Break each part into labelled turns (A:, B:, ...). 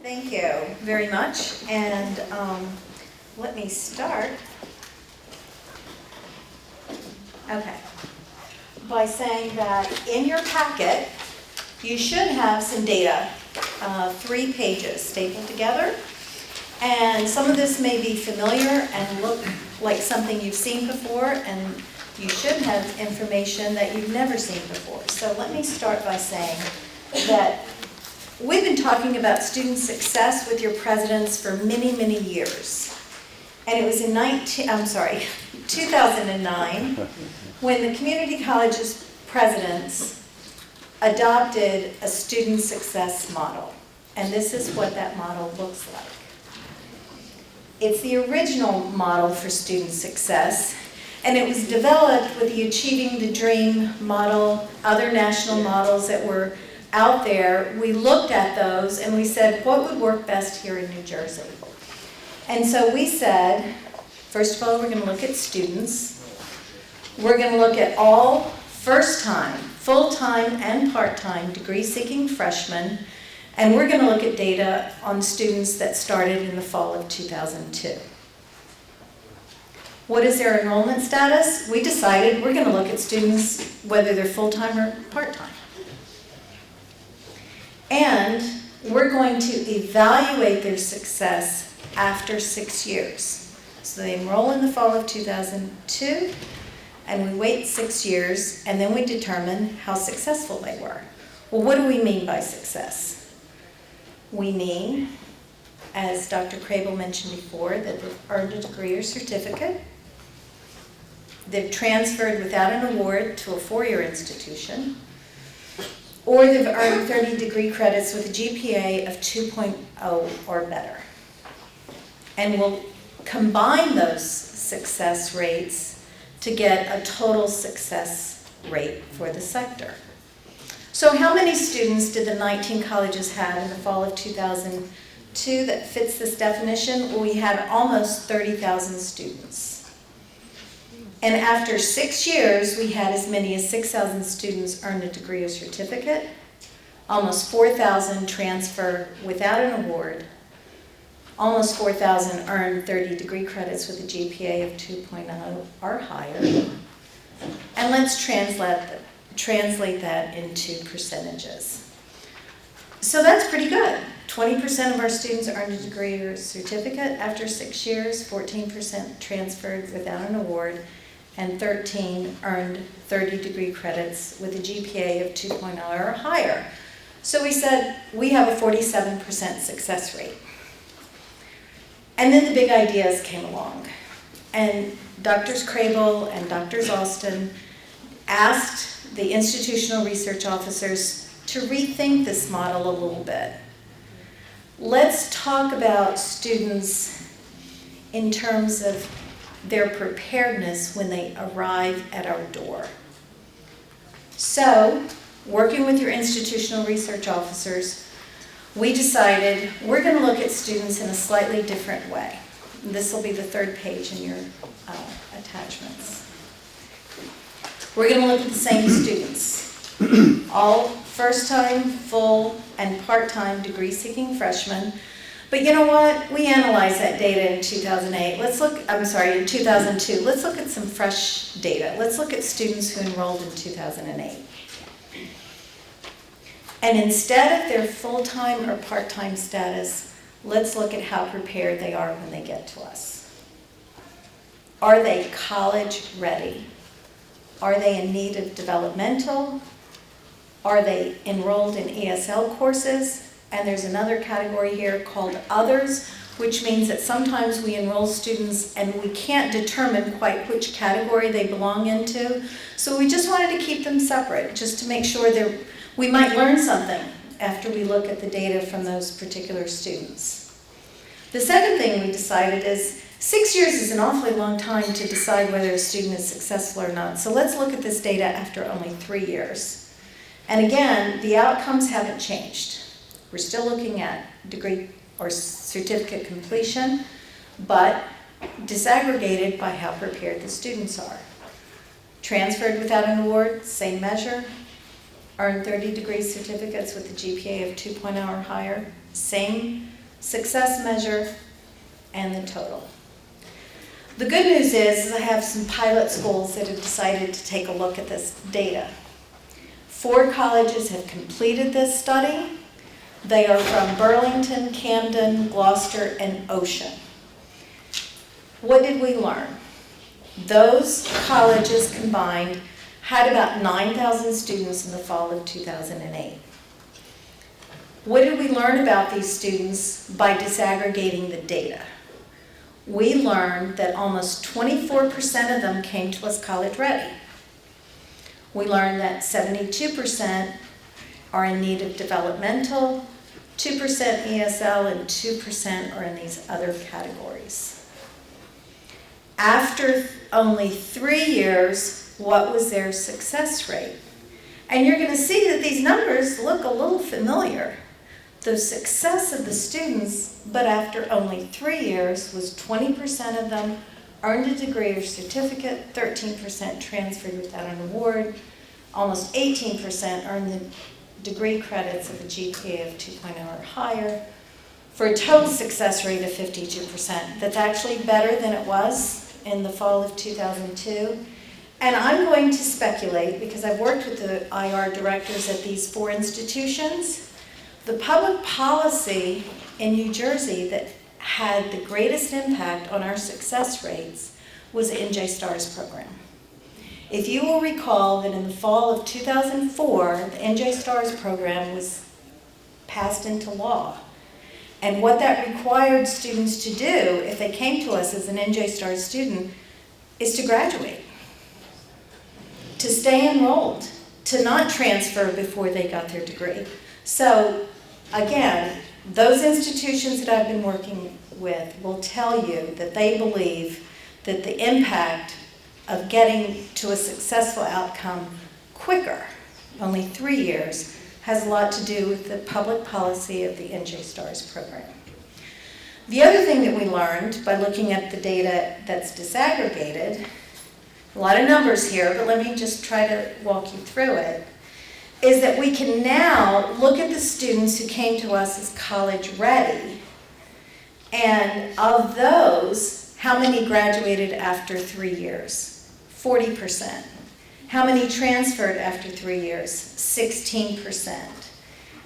A: Thank you very much, and let me start by saying that in your packet you should have some data, 3 pages stapled together, and some of this may be familiar and look like something you've seen before, and you should have information that you've never seen before. So let me start by saying that we've been talking about student success with your presidents for many, many years. And it was in 2009 when the community college's presidents adopted a student success model. And this is what that model looks like. It's the original model for student success, and it was developed with the Achieving the Dream model, other national models that were out there. We looked at those and we said, what would work best here in New Jersey? And so we said, first of all, we're going to look at students. We're going to look at all first-time, full-time, and part-time degree-seeking freshmen, and we're going to look at data on students that started in the fall of 2002. What is their enrollment status? We decided we're going to look at students whether they're full-time or part-time. And we're going to evaluate their success after 6 years. So they enroll in the fall of 2002, and we wait 6 years, and then we determine how successful they were. Well, what do we mean by success? We mean, as Dr. Crable mentioned before, that they've earned a degree or certificate, they've transferred without an award to a 4-year institution, or they've earned 30 degree credits with a GPA of 2.0 or better. And we'll combine those success rates to get a total success rate for the sector. So how many students did the 19 colleges have in the fall of 2002 that fits this definition? Well, we had almost 30,000 students. And after 6 years, we had as many as 6,000 students earn a degree or certificate, almost 4,000 transfer without an award, almost 4,000 earn 30 degree credits with a GPA of 2.0 or higher. And let's translate that into percentages. So that's pretty good. 20% of our students earned a degree or certificate after 6 years, 14% transferred without an award, and 13 earned 30 degree credits with a GPA of 2.0 or higher. So we said we have a 47% success rate. And then the big ideas came along. And Drs. Crable and Drs. Austin asked the institutional research officers to rethink this model a little bit. Let's talk about students in terms of their preparedness when they arrive at our door. So, working with your institutional research officers, we decided we're going to look at students in a slightly different way. This will be the 3rd page in your attachments. We're going to look at the same students, all first-time, full, and part-time degree-seeking freshmen. But you know what? We analyzed that data in 2002. Let's look at some fresh data. Let's look at students who enrolled in 2008. And instead of their full-time or part-time status, let's look at how prepared they are when they get to us. Are they college ready? Are they in need of developmental? Are they enrolled in ESL courses? And there's another category here called others, which means that sometimes we enroll students and we can't determine quite which category they belong into. So we just wanted to keep them separate, just to make sure that we might learn something after we look at the data from those particular students. The second thing we decided is 6 years is an awfully long time to decide whether a student is successful or not. So let's look at this data after only 3 years. And again, the outcomes haven't changed. We're still looking at degree or certificate completion, but disaggregated by how prepared the students are. Transferred without an award, same measure. Earned 30 degree certificates with a GPA of 2.0 or higher, same success measure and the total. The good news is I have some pilot schools that have decided to take a look at this data. 4 colleges have completed this study. They are from Burlington, Camden, Gloucester, and Ocean. What did we learn? Those colleges combined had about 9,000 students in the fall of 2008. What did we learn about these students by disaggregating the data? We learned that almost 24% of them came to us college ready. We learned that 72% are in need of developmental, 2% ESL, and 2% are in these other categories. After only 3 years, what was their success rate? And you're going to see that these numbers look a little familiar. The success of the students, but after only 3 years, was 20% of them earned a degree or certificate, 13% transferred without an award, almost 18% earned the degree credits of a GPA of 2.0 or higher, for a total success rate of 52%. That's actually better than it was in the fall of 2002. And I'm going to speculate, because I've worked with the IR directors at these 4 institutions, the public policy in New Jersey that had the greatest impact on our success rates was the NJ STARS program. If you will recall that in the fall of 2004, the NJ STARS program was passed into law. And what that required students to do, if they came to us as an NJ STARS student, is to graduate, to stay enrolled, to not transfer before they got their degree. So again, those institutions that I've been working with will tell you that they believe that the impact of getting to a successful outcome quicker, only 3 years, has a lot to do with the public policy of the NJ STARS program. The other thing that we learned by looking at the data that's disaggregated, a lot of numbers here, but let me just try to walk you through it, is that we can now look at the students who came to us as college ready, and of those, how many graduated after 3 years? 40%. How many transferred after 3 years? 16%.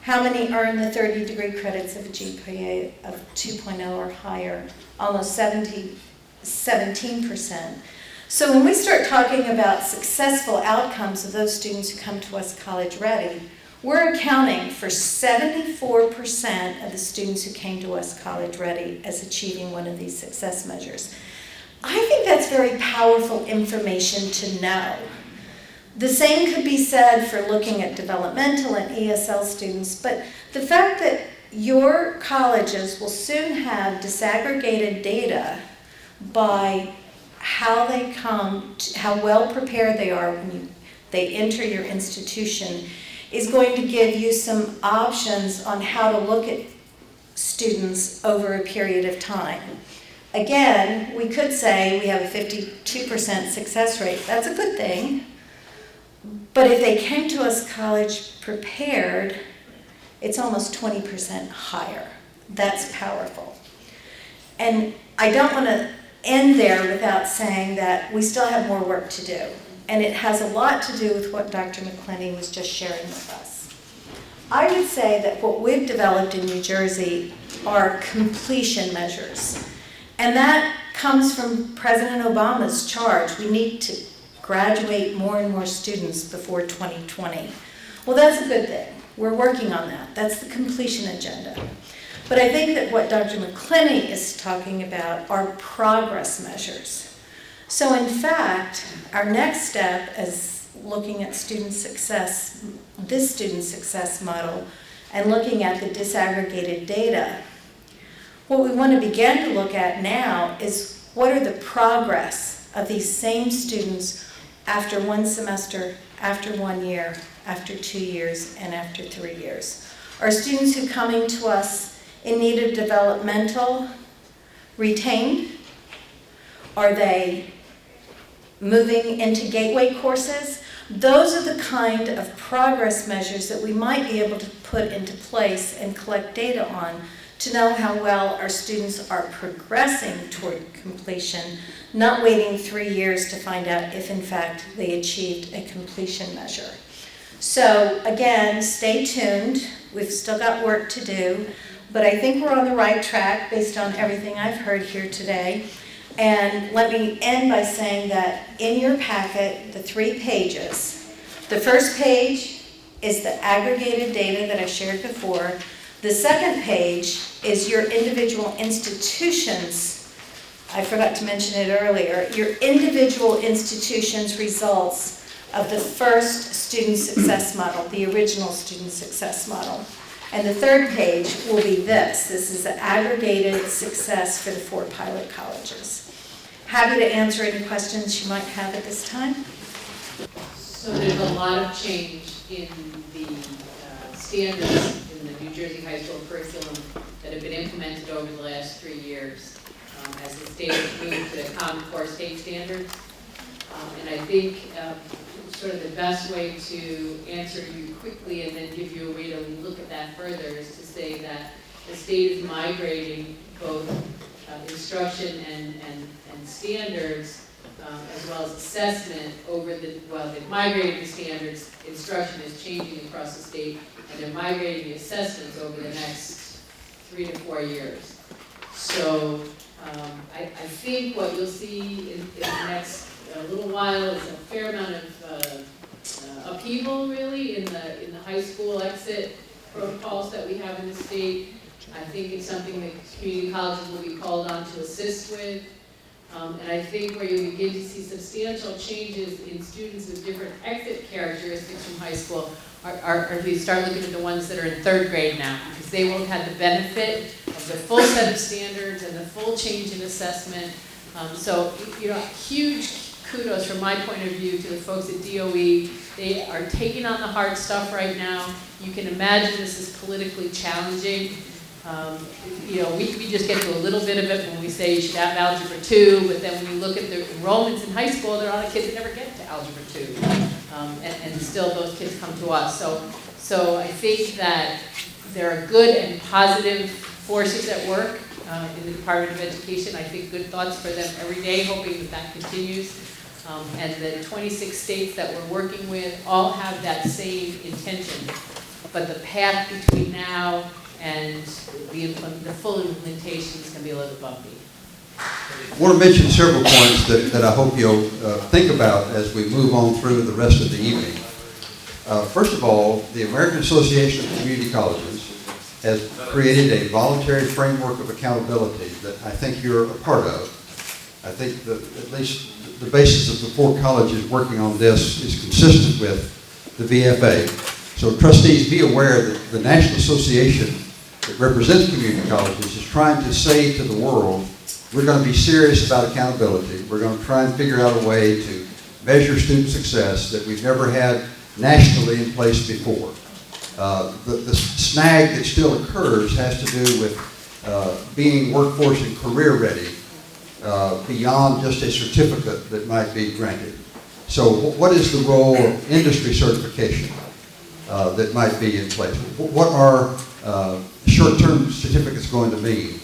A: How many earned the 30 degree credits of a GPA of 2.0 or higher? Almost 17%. So when we start talking about successful outcomes of those students who come to us college ready, we're accounting for 74% of the students who came to us college ready as achieving one of these success measures. I think that's very powerful information to know. The same could be said for looking at developmental and ESL students, but the fact that your colleges will soon have disaggregated data by how they come, how well prepared they are when they enter your institution is going to give you some options on how to look at students over a period of time. Again, we could say we have a 52% success rate. That's a good thing. But if they came to us college prepared, it's almost 20% higher. That's powerful. And I don't want to end there without saying that we still have more work to do. And it has a lot to do with what Dr. McClenny was just sharing with us. I would say that what we've developed in New Jersey are completion measures. And that comes from President Obama's charge. We need to graduate more and more students before 2020. Well, that's a good thing. We're working on that. That's the completion agenda. But I think that what Dr. McClenny is talking about are progress measures. So in fact, our next step is looking at student success, this student success model, and looking at the disaggregated data. What we want to begin to look at now is what are the progress of these same students after 1 semester, after 1 year, after 2 years, and after 3 years. Are students who are coming to us in need of developmental retained? Are they moving into gateway courses? Those are the kind of progress measures that we might be able to put into place and collect data on to know how well our students are progressing toward completion, not waiting 3 years to find out if in fact they achieved a completion measure. So again, stay tuned. We've still got work to do, but I think we're on the right track based on everything I've heard here today. And let me end by saying that in your packet, the 3 pages, the first page is the aggregated data that I shared before. The second page is your individual institutions. I forgot to mention it earlier. Your individual institutions' results of the first student success model, the original student success model. And the third page will be this. This is the aggregated success for the 4 pilot colleges. Happy to answer any questions you might have at this time.
B: So there's a lot of change in the standards in the New Jersey high school curriculum that have been implemented over the last 3 years as the state has moved to the Common Core state standards. And I think sort of the best way to answer you quickly and then give you a way to look at that further is to say that the state is migrating both instruction and standards as well as assessment over they've migrated the standards, instruction is changing across the state, and they're migrating the assessments over the next 3 to 4 years. So I think what you'll see in the next little while is a fair amount of upheaval really in the high school exit protocols that we have in the state. I think it's something that community colleges will be called on to assist with. And I think where you begin to see substantial changes in students with different exit characteristics from high school are if you start looking at the ones that are in 3rd grade now, because they will have the benefit of the full set of standards and the full change in assessment. So, you know, huge kudos from my point of view to the folks at DOE. They are taking on the hard stuff right now. You can imagine this is politically challenging. You know, we just get to a little bit of it when we say you should have Algebra 2, but then when you look at the enrollments in high school, there are a lot of kids that never get to Algebra 2. And still those kids come to us. So I think that there are good and positive forces at work in the Department of Education. I think good thoughts for them every day, hoping that that continues. And the 26 states that we're working with all have that same intention. But the path between now and the full implementation is going to be a little bumpy.
C: I want to mention several points that I hope you'll think about as we move on through the rest of the evening. First of all, the American Association of Community Colleges has created a voluntary framework of accountability that I think you're a part of. I think that at least the basis of the 4 colleges working on this is consistent with the VFA. So trustees, be aware that the National Association that represents community colleges is trying to say to the world, we're going to be serious about accountability. We're going to try and figure out a way to measure student success that we've never had nationally in place before. The snag that still occurs has to do with being workforce and career ready beyond just a certificate that might be granted. So what is the role of industry certification that might be in place? What are short-term certificates going to mean?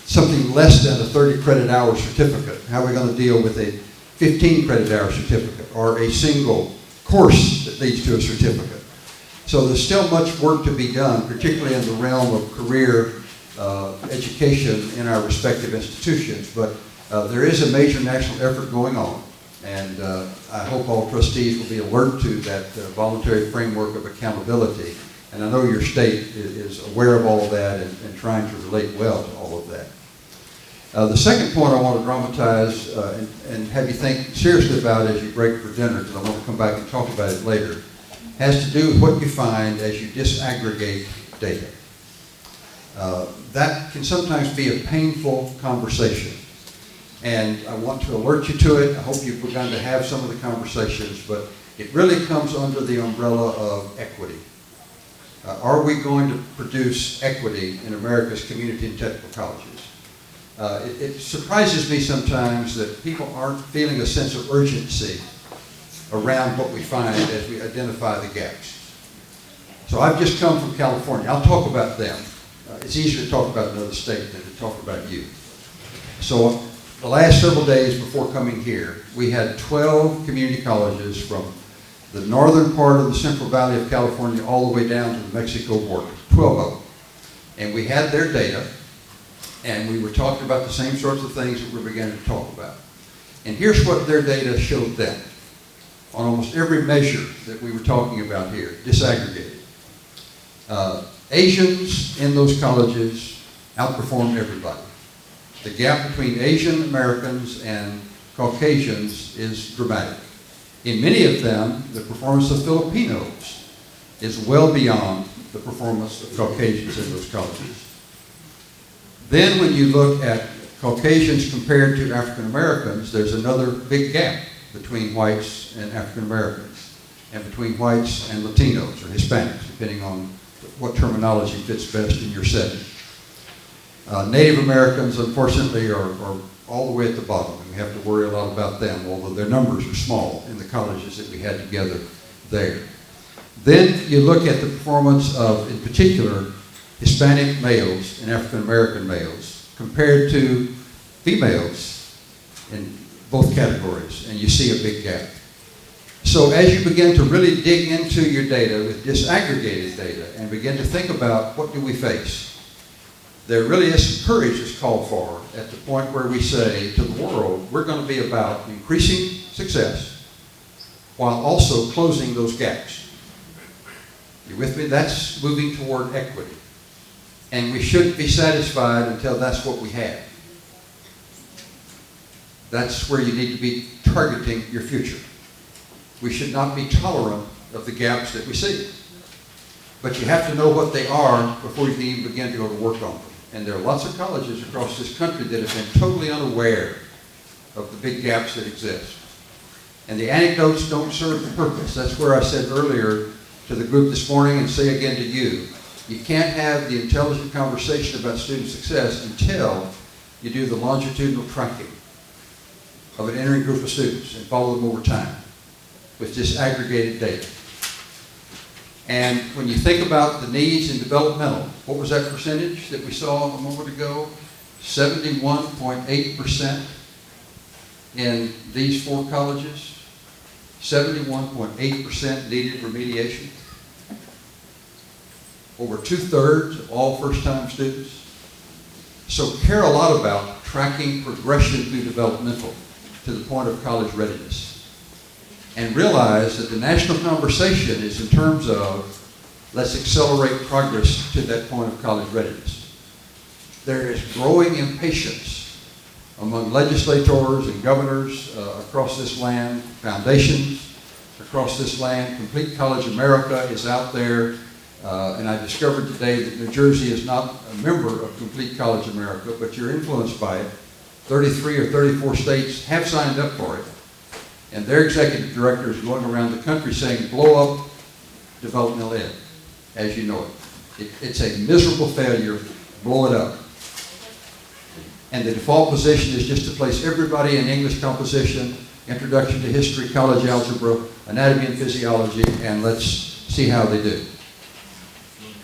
C: Something less than a 30 credit hour certificate. How are we going to deal with a 15 credit hour certificate or a single course that leads to a certificate? So there's still much work to be done, particularly in the realm of career education in our respective institutions. But there is a major national effort going on, and I hope all trustees will be alert to that voluntary framework of accountability. And I know your state is aware of all of that and trying to relate well to all of that. The second point I want to dramatize and have you think seriously about as you break for dinner, because I want to come back and talk about it later, has to do with what you find as you disaggregate data. That can sometimes be a painful conversation. And I want to alert you to it. I hope you've begun to have some of the conversations, but it really comes under the umbrella of equity. Are we going to produce equity in America's community and technical colleges? It surprises me sometimes that people aren't feeling a sense of urgency around what we find as we identify the gaps. So I've just come from California. I'll talk about them. It's easier to talk about another state than to talk about you. So the last several days before coming here, we had 12 community colleges from the northern part of the Central Valley of California all the way down to the Mexico border, 12 of them. And we had their data, and we were talking about the same sorts of things that we're beginning to talk about. And here's what their data showed them on almost every measure that we were talking about here, disaggregated. Asians in those colleges outperformed everybody. The gap between Asian Americans and Caucasians is dramatic. In many of them, the performance of Filipinos is well beyond the performance of Caucasians in those colleges. Then when you look at Caucasians compared to African Americans, there's another big gap between whites and African Americans, and between whites and Latinos or Hispanics, depending on what terminology fits best in your setting. Native Americans, unfortunately, are all the way at the bottom, and we have to worry a lot about them, although their numbers are small in the colleges that we had together there. Then you look at the performance of, in particular, Hispanic males and African American males compared to females in both categories, and you see a big gap. So as you begin to really dig into your data with disaggregated data and begin to think about what do we face, there really is some courage that's called for at the point where we say to the world, we're going to be about increasing success while also closing those gaps. You with me? That's moving toward equity. And we shouldn't be satisfied until that's what we have. That's where you need to be targeting your future. We should not be tolerant of the gaps that we see. But you have to know what they are before you can even begin to go to work on them. And there are lots of colleges across this country that have been totally unaware of the big gaps that exist. And the anecdotes don't serve the purpose. That's where I said earlier to the group this morning and say again to you, you can't have the intelligent conversation about student success until you do the longitudinal tracking of an entering group of students and follow them over time with disaggregated data. And when you think about the needs in developmental, what was that percentage that we saw a moment ago? 71.8% in these 4 colleges. 71.8% needed remediation. Over 2/3 of all first-time students. So care a lot about tracking progression through developmental to the point of college readiness. And realize that the national conversation is in terms of let's accelerate progress to that point of college readiness. There is growing impatience among legislators and governors across this land, foundations across this land. Complete College America is out there, and I discovered today that New Jersey is not a member of Complete College America, but you're influenced by it. 33 or 34 states have signed up for it. And their executive director is going around the country saying, blow up developmental ed, as you know it. It's a miserable failure, blow it up. And the default position is just to place everybody in English composition, introduction to history, college algebra, anatomy and physiology, and let's see how they do.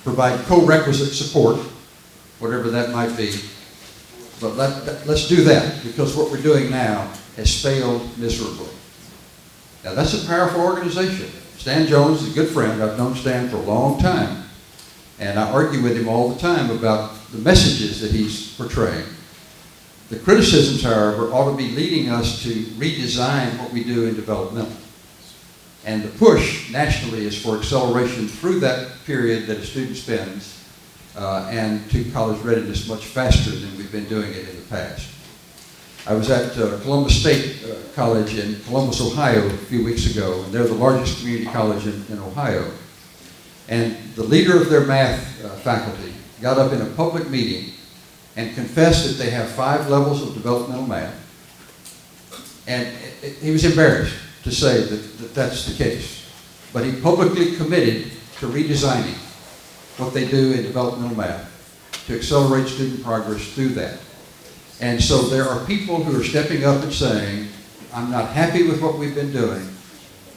C: Provide co-requisite support, whatever that might be. But let's do that, because what we're doing now has failed miserably. Now that's a powerful organization. Stan Jones is a good friend. I've known Stan for a long time. And I argue with him all the time about the messages that he's portraying. The criticisms, however, ought to be leading us to redesign what we do in developmental. And the push nationally is for acceleration through that period that a student spends and to college readiness much faster than we've been doing it in the past. I was at Columbus State College in Columbus, Ohio a few weeks ago, and they're the largest community college in Ohio. And the leader of their math faculty got up in a public meeting and confessed that they have 5 levels of developmental math. And he was embarrassed to say that that's the case. But he publicly committed to redesigning what they do in developmental math to accelerate student progress through that. And so there are people who are stepping up and saying, I'm not happy with what we've been doing,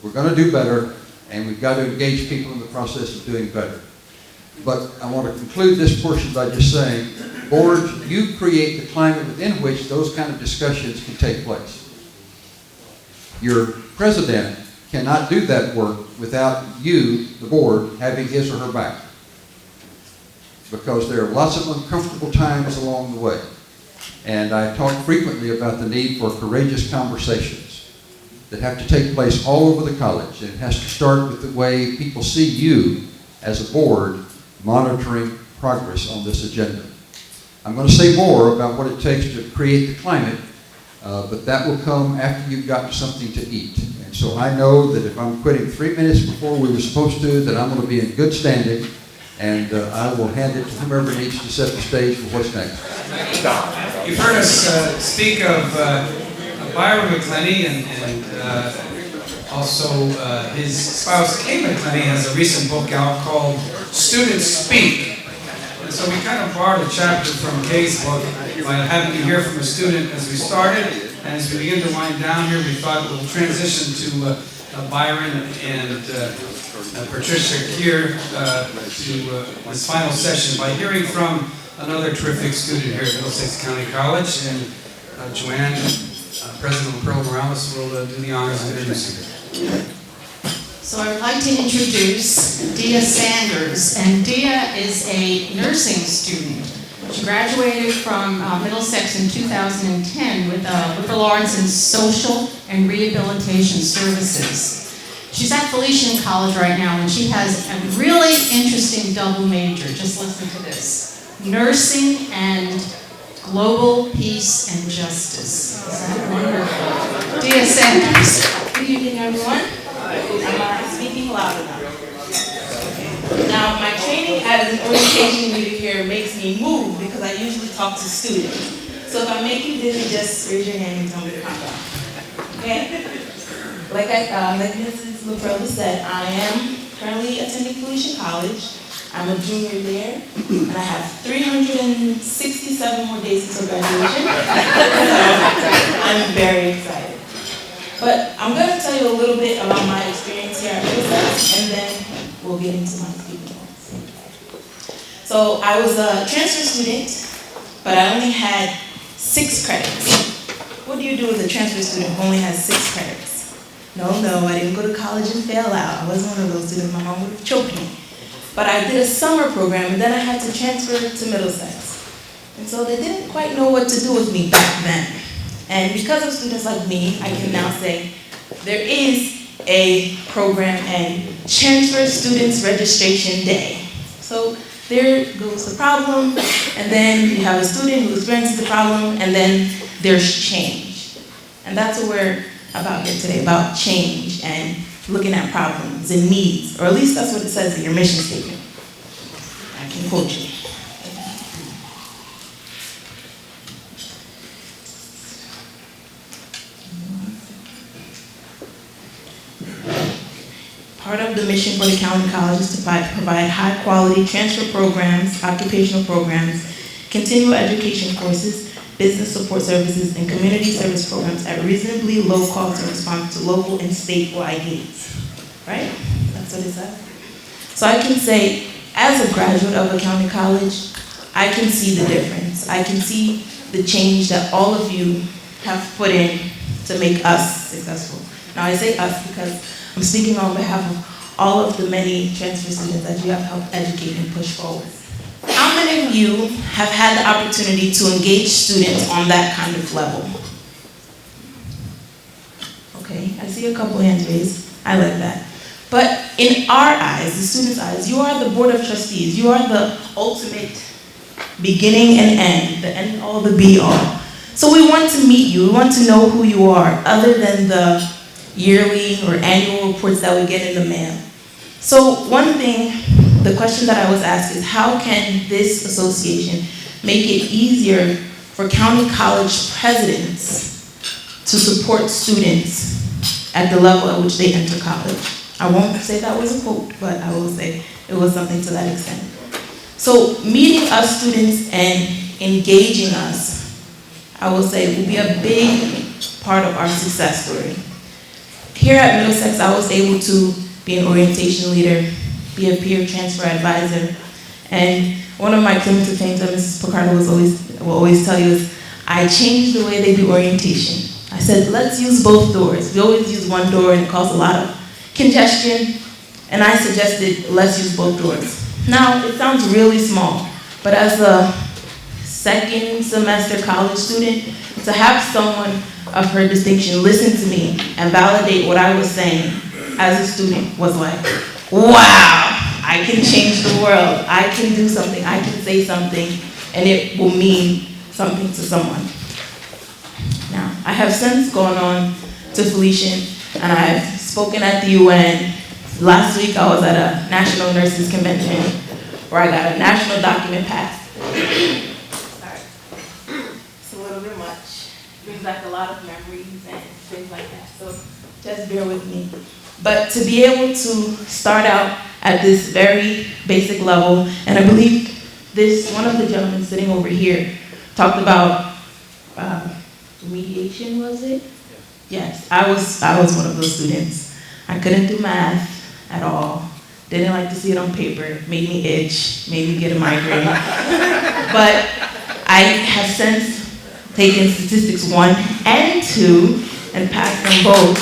C: We're going to do better, and we've got to engage people in the process of doing better. But I want to conclude this portion by just saying, boards, you create the climate within which those kind of discussions can take place. Your president cannot do that work without you, the board, having his or her back. Because there are lots of uncomfortable times along the way. And I talk frequently about the need for courageous conversations that have to take place all over the college. And it has to start with the way people see you as a board monitoring progress on this agenda. I'm going to say more about what it takes to create the climate, but that will come after you've gotten something to eat. And so I know that if I'm quitting 3 minutes before we were supposed to, that I'm going to be in good standing, and I will hand it to whomever needs to set the stage for what's next.
D: You've heard us speak of Byron McClenny and also his spouse, Kay McClenny, has a recent book out called Students Speak. And so we kind of borrowed a chapter from Kay's book by having you hear from a student as we started. And as we begin to wind down here, we thought we'll transition to Byron and Patricia here to this final session by hearing from another terrific student here at Middlesex County College. And Joanne, President Pearl Morales, will do the honors of introducing her.
E: So I would like to introduce Dia Sanders, and Dia is a nursing student. She graduated from Middlesex in 2010 with a Lawrence in Social and Rehabilitation Services. She's at Felician College right now, and she has a really interesting double major. Just listen to this: nursing and global peace and justice. Is that wonderful? Dia Sanders.
F: Good evening, everyone. Am I speaking loud enough? Okay. Now, my training as an orientation leader here makes me move because I usually talk to students. So if I make you dizzy, just raise your hand and tell me to calm down. Okay? Like Mrs. LaPrella said, I am currently attending Felician College. I'm a junior there, and I have 367 more days until graduation. I'm very excited. But I'm going to tell you a little bit about my experience here at Middlesex, and then we'll get into my speaking notes. So I was a transfer student, but I only had 6 credits. What do you do as a transfer student who only has 6 credits? No, I didn't go to college and fail out. I wasn't one of those students. My mom would have choked me. But I did a summer program, and then I had to transfer to Middlesex. And so they didn't quite know what to do with me back then. And because of students like me, I can now say there is a program and Transfer Students Registration Day. So there goes the problem, and then you have a student who experiences the problem, and then there's change. And that's what we're about here today, about change and looking at problems and needs, or at least that's what it says in your mission statement. I can quote you. Part of the mission for the county college is to provide high-quality transfer programs, occupational programs, continual education courses, business support services, and community service programs at reasonably low cost in response to local and statewide needs. Right? That's what it says. So I can say, as a graduate of a county college, I can see the difference. I can see the change that all of you have put in to make us successful. Now I say us because I'm speaking on behalf of all of the many transfer students that you have helped educate and push forward. How many of you have had the opportunity to engage students on that kind of level? Okay, I see a couple hands raised. I like that. But in our eyes, the students' eyes, you are the board of trustees. You are the ultimate beginning and end, the end all, the be all. So we want to meet you. We want to know who you are, other than the yearly or annual reports that we get in the mail. So one thing, the question that I was asked is, how can this association make it easier for county college presidents to support students at the level at which they enter college? I won't say that was a quote, but I will say it was something to that extent. So meeting us students and engaging us, I will say, will be a big part of our success story. here at Middlesex, I was able to be an orientation leader, be a peer transfer advisor, and one of my claims to fame that Mrs. Picardo will always tell you is, I changed the way they do orientation. I said, let's use both doors. We always use one door and it causes a lot of congestion, and I suggested let's use both doors. Now, it sounds really small, but as a second semester college student, to have someone of her distinction listen to me and validate what I was saying as a student was like, wow, I can change the world. I can do something, I can say something, and it will mean something to someone. Now, I have since gone on to Felician, and I've spoken at the UN. Last week I was at a National Nurses Convention where I got a national document passed. Sorry. It's a little bit much. Brings back a lot of memories and things like that, so just bear with me. But to be able to start out at this very basic level, and I believe one of the gentlemen sitting over here talked about remediation, was it? Yes, I was one of those students. I couldn't do math at all. Didn't like to see it on paper. Made me itch, made me get a migraine. But I have since taken statistics 1 and 2 and passed them both.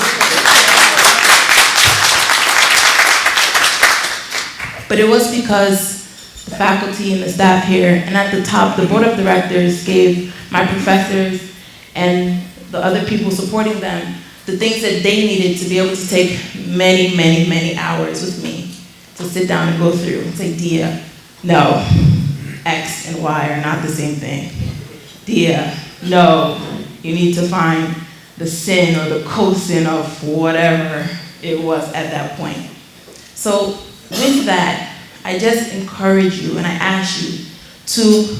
F: But it was because the faculty and the staff here, and at the top, the board of directors gave my professors and the other people supporting them the things that they needed to be able to take many, many, many hours with me to sit down and go through and say, Dia, no, X and Y are not the same thing. Dia, no, you need to find the sin or the cosine of whatever it was at that point. So with that, I just encourage you and I ask you to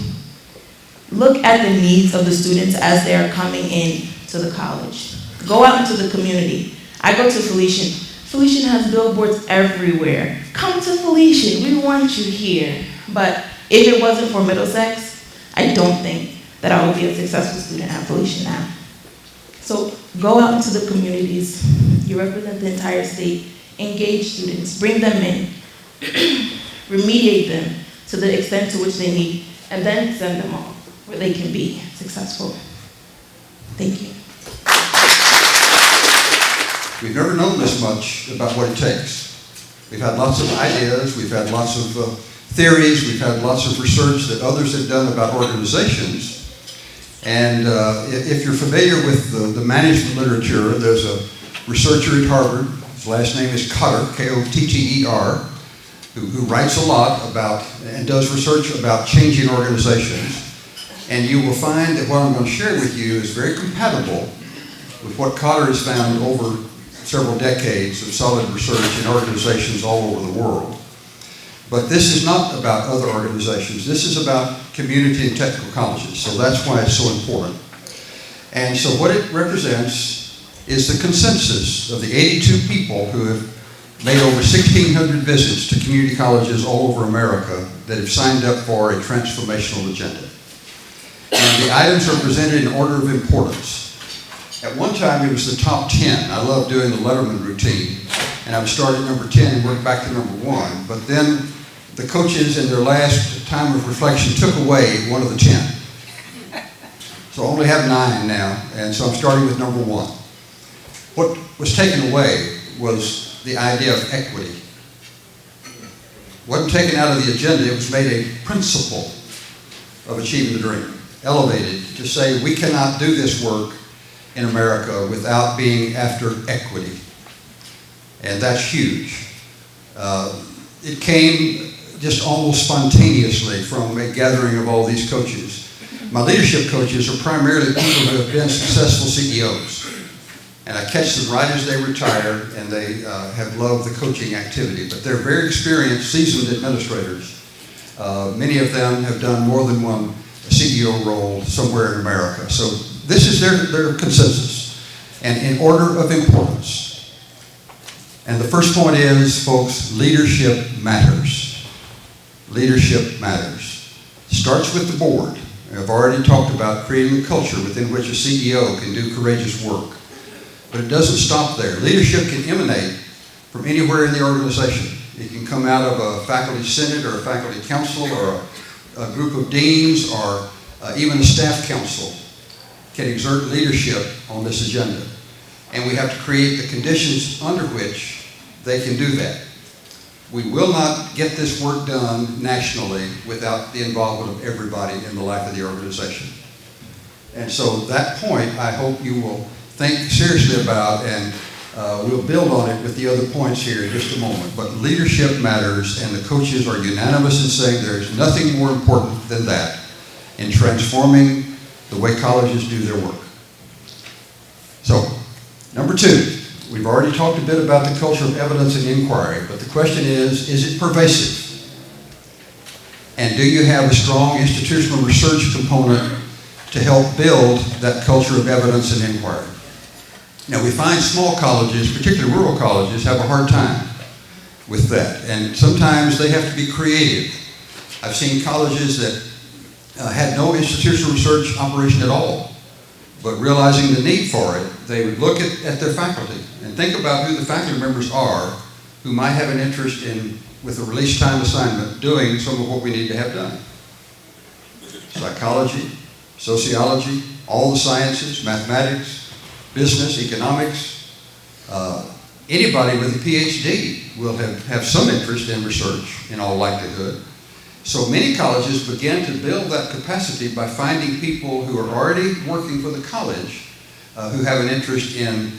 F: look at the needs of the students as they are coming in to the college. Go out into the community. I go to Felician. Felician has billboards everywhere. Come to Felician, we want you here. But if it wasn't for Middlesex, I don't think that I would be a successful student at Felician now. So go out into the communities. You represent the entire state. Engage students, bring them in, remediate them to the extent to which they need, and then send them off where they can be successful. Thank you.
C: We've never known this much about what it takes. We've had lots of ideas, we've had lots of theories, we've had lots of research that others have done about organizations. And if you're familiar with the management literature, there's a researcher at Harvard, his last name is Kotter, K-O-T-T-E-R, who writes a lot about and does research about changing organizations. And you will find that what I'm going to share with you is very compatible with what Kotter has found over several decades of solid research in organizations all over the world. But this is not about other organizations. This is about community and technical colleges. So that's why it's so important. And so what it represents is the consensus of the 82 people who have made over 1,600 visits to community colleges all over America that have signed up for a transformational agenda. And the items are presented in order of importance. At one time, it was the top 10. I love doing the Letterman routine. And I would start at number 10 and work back to number 1. But then the coaches in their last time of reflection took away one of the 10. So I only have 9 now, and so I'm starting with number 1. What was taken away was the idea of equity. It wasn't taken out of the agenda, it was made a principle of achieving the dream. Elevated to say we cannot do this work in America without being after equity. And that's huge. It came just almost spontaneously from a gathering of all these coaches. My leadership coaches are primarily people who have been successful CEOs. And I catch them right as they retire, and they have loved the coaching activity. But they're very experienced, seasoned administrators. Many of them have done more than one CEO role somewhere in America. So this is their consensus, and in order of importance. And the first point is, folks, leadership matters. Leadership matters. Starts with the board. I've already talked about creating a culture within which a CEO can do courageous work. But it doesn't stop there. Leadership can emanate from anywhere in the organization. It can come out of a faculty senate or a faculty council or a group of deans or even a staff council can exert leadership on this agenda. And we have to create the conditions under which they can do that. We will not get this work done nationally without the involvement of everybody in the life of the organization. And so that point, I hope you will think seriously about, and we'll build on it with the other points here in just a moment. But leadership matters, and the coaches are unanimous in saying there's nothing more important than that in transforming the way colleges do their work. So, number 2, we've already talked a bit about the culture of evidence and inquiry, but the question is it pervasive? And do you have a strong institutional research component to help build that culture of evidence and inquiry? Now, we find small colleges, particularly rural colleges, have a hard time with that, and sometimes they have to be creative. I've seen colleges that had no institutional research operation at all, but realizing the need for it, they would look at their faculty and think about who the faculty members are who might have an interest in, with a release time assignment, doing some of what we need to have done. Psychology, sociology, all the sciences, mathematics, business, economics. Anybody with a PhD will have some interest in research in all likelihood. So many colleges begin to build that capacity by finding people who are already working for the college who have an interest in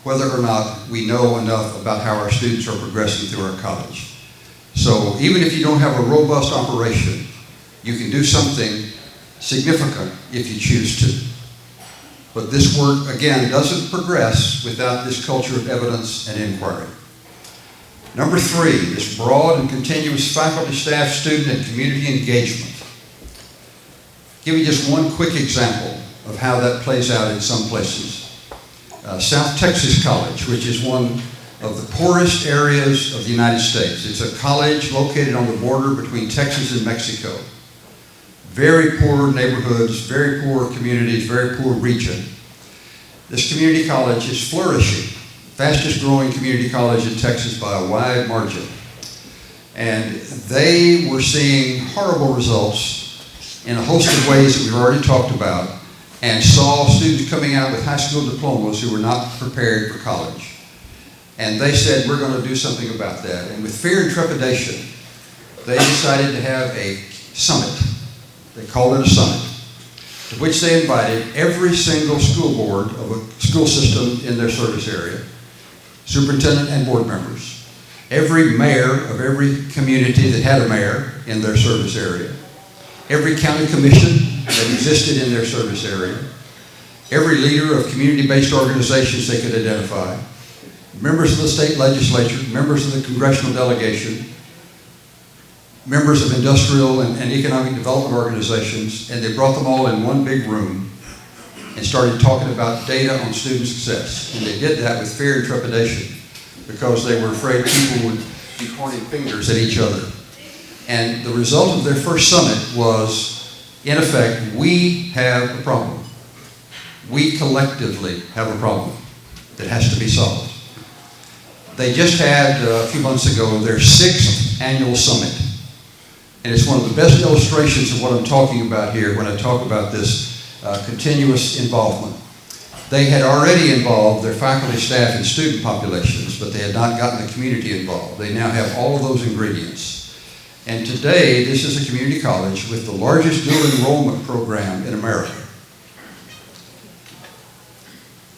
C: whether or not we know enough about how our students are progressing through our college. So even if you don't have a robust operation, you can do something significant if you choose to. But this work, again, doesn't progress without this culture of evidence and inquiry. Number 3, this broad and continuous faculty, staff, student, and community engagement. Give you just one quick example of how that plays out in some places. South Texas College, which is one of the poorest areas of the United States. It's a college located on the border between Texas and Mexico. Very poor neighborhoods, very poor communities, very poor region. This community college is flourishing. Fastest growing community college in Texas by a wide margin. And they were seeing horrible results in a host of ways that we've already talked about, and saw students coming out with high school diplomas who were not prepared for college. And they said, we're going to do something about that. And with fear and trepidation, they decided to have a summit. They called it a summit, to which they invited every single school board of a school system in their service area, superintendent and board members, every mayor of every community that had a mayor in their service area, every county commission that existed in their service area, every leader of community-based organizations they could identify, members of the state legislature, members of the congressional delegation, members of industrial and economic development organizations, and they brought them all in one big room and started talking about data on student success. And they did that with fear and trepidation because they were afraid people would be pointing fingers at each other. And the result of their first summit was, in effect, we have a problem. We collectively have a problem that has to be solved. They just had, a few months ago, their 6th annual summit. And it's one of the best illustrations of what I'm talking about here when I talk about this continuous involvement. They had already involved their faculty, staff, and student populations, but they had not gotten the community involved. They now have all of those ingredients. And today, this is a community college with the largest dual enrollment program in America.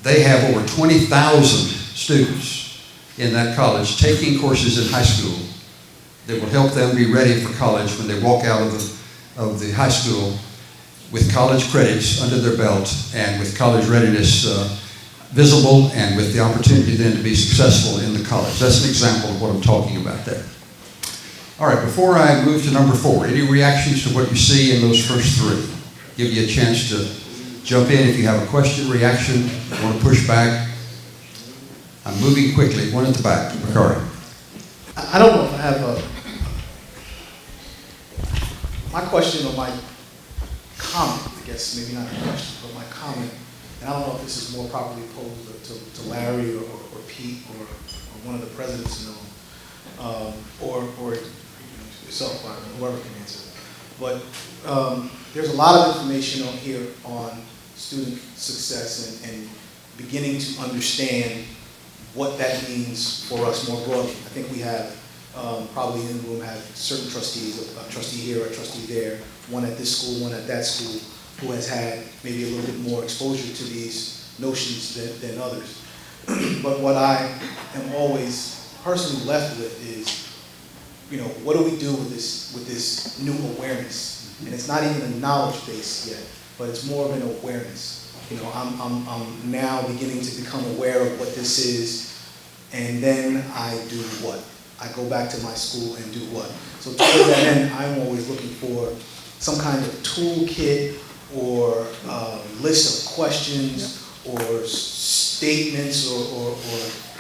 C: They have over 20,000 students in that college taking courses in high school that will help them be ready for college when they walk out of the high school with college credits under their belt and with college readiness visible, and with the opportunity then to be successful in the college. That's an example of what I'm talking about there. All right, before I move to number 4, any reactions to what you see in those first 3? Give you a chance to jump in if you have a question, reaction, want to push back. I'm moving quickly. One at the back, Bakari.
G: I don't know if I have my question or my comment, I guess, maybe not a question, but my comment and I don't know if this is more properly posed to Larry or Pete or one of the presidents in the room, or yourself, whoever can answer. But there's a lot of information on here on student success and beginning to understand what that means for us more broadly. I think we have, probably in the room, have certain trustees, a trustee here, a trustee there, one at this school, one at that school, who has had maybe a little bit more exposure to these notions than others. But what I am always personally left with is, what do we do with this new awareness? And it's not even a knowledge base yet, but it's more of an awareness. I'm now beginning to become aware of what this is, and then I do what? I go back to my school and do what? So toward that end, I'm always looking for some kind of toolkit or list of questions or statements or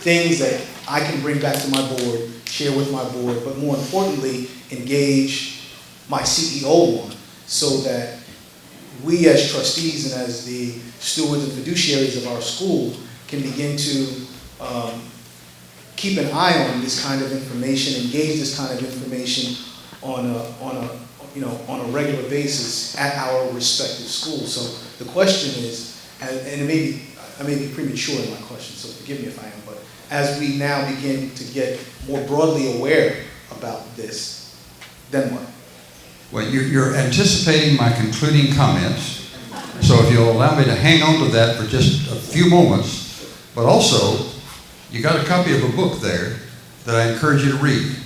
G: things that I can bring back to my board, share with my board, but more importantly, engage my CEO on, so that we as trustees and as the stewards and fiduciaries of our school can begin to keep an eye on this kind of information, engage this kind of information on a regular basis at our respective schools. So the question is, and I may be premature in my question, so forgive me if I am, but as we now begin to get more broadly aware about this, then what?
C: Well, you're anticipating my concluding comments, so if you'll allow me to hang on to that for just a few moments, but also, you got a copy of a book there that I encourage you to read.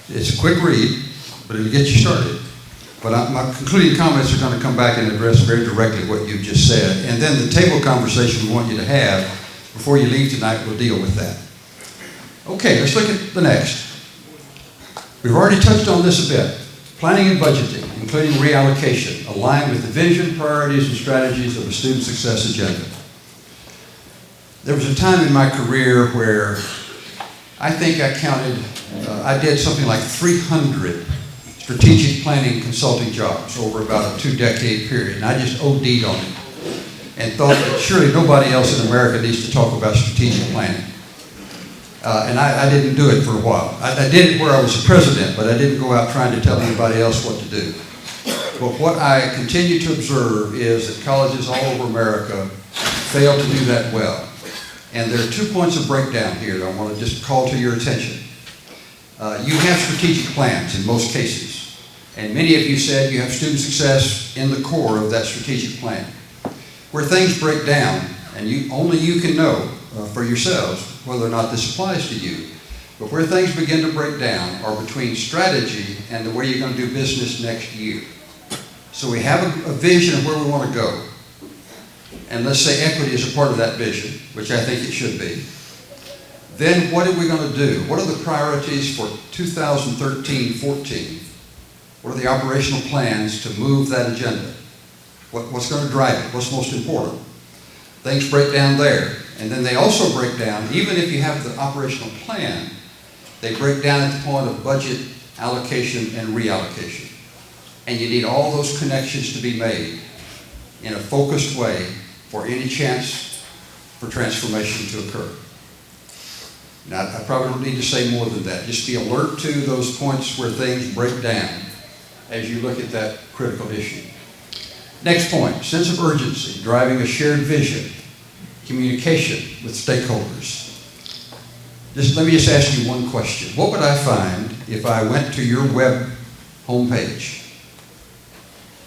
C: It's a quick read, but it'll get you started. But my concluding comments are going to come back and address very directly what you've just said, and then the table conversation we want you to have before you leave tonight will deal with that. Okay, let's look at the next. We've already touched on this a bit. Planning and budgeting, including reallocation, aligned with the vision, priorities, and strategies of a student success agenda. There was a time in my career where I think I counted, I did something like 300 strategic planning consulting jobs over about a 2-decade period, and I just OD'd on it and thought that surely nobody else in America needs to talk about strategic planning. And I didn't do it for a while. I did it where I was the president, but I didn't go out trying to tell anybody else what to do. But what I continue to observe is that colleges all over America fail to do that well. And there are 2 points of breakdown here that I want to just call to your attention. You have strategic plans in most cases, and many of you said you have student success in the core of that strategic plan. Where things break down, and only you can know for yourselves whether or not this applies to you, but where things begin to break down are between strategy and the way you're going to do business next year. So we have a vision of where we want to go. And let's say equity is a part of that vision, which I think it should be. Then what are we going to do? What are the priorities for 2013-14? What are the operational plans to move that agenda? What's going to drive it? What's most important? Things break down there. And then they also break down, even if you have the operational plan, they break down at the point of budget allocation and reallocation. And you need all those connections to be made in a focused way for any chance for transformation to occur. Now, I probably don't need to say more than that. Just be alert to those points where things break down as you look at that critical issue. Next point, sense of urgency, driving a shared vision, communication with stakeholders. Let me just ask you one question. What would I find if I went to your web homepage?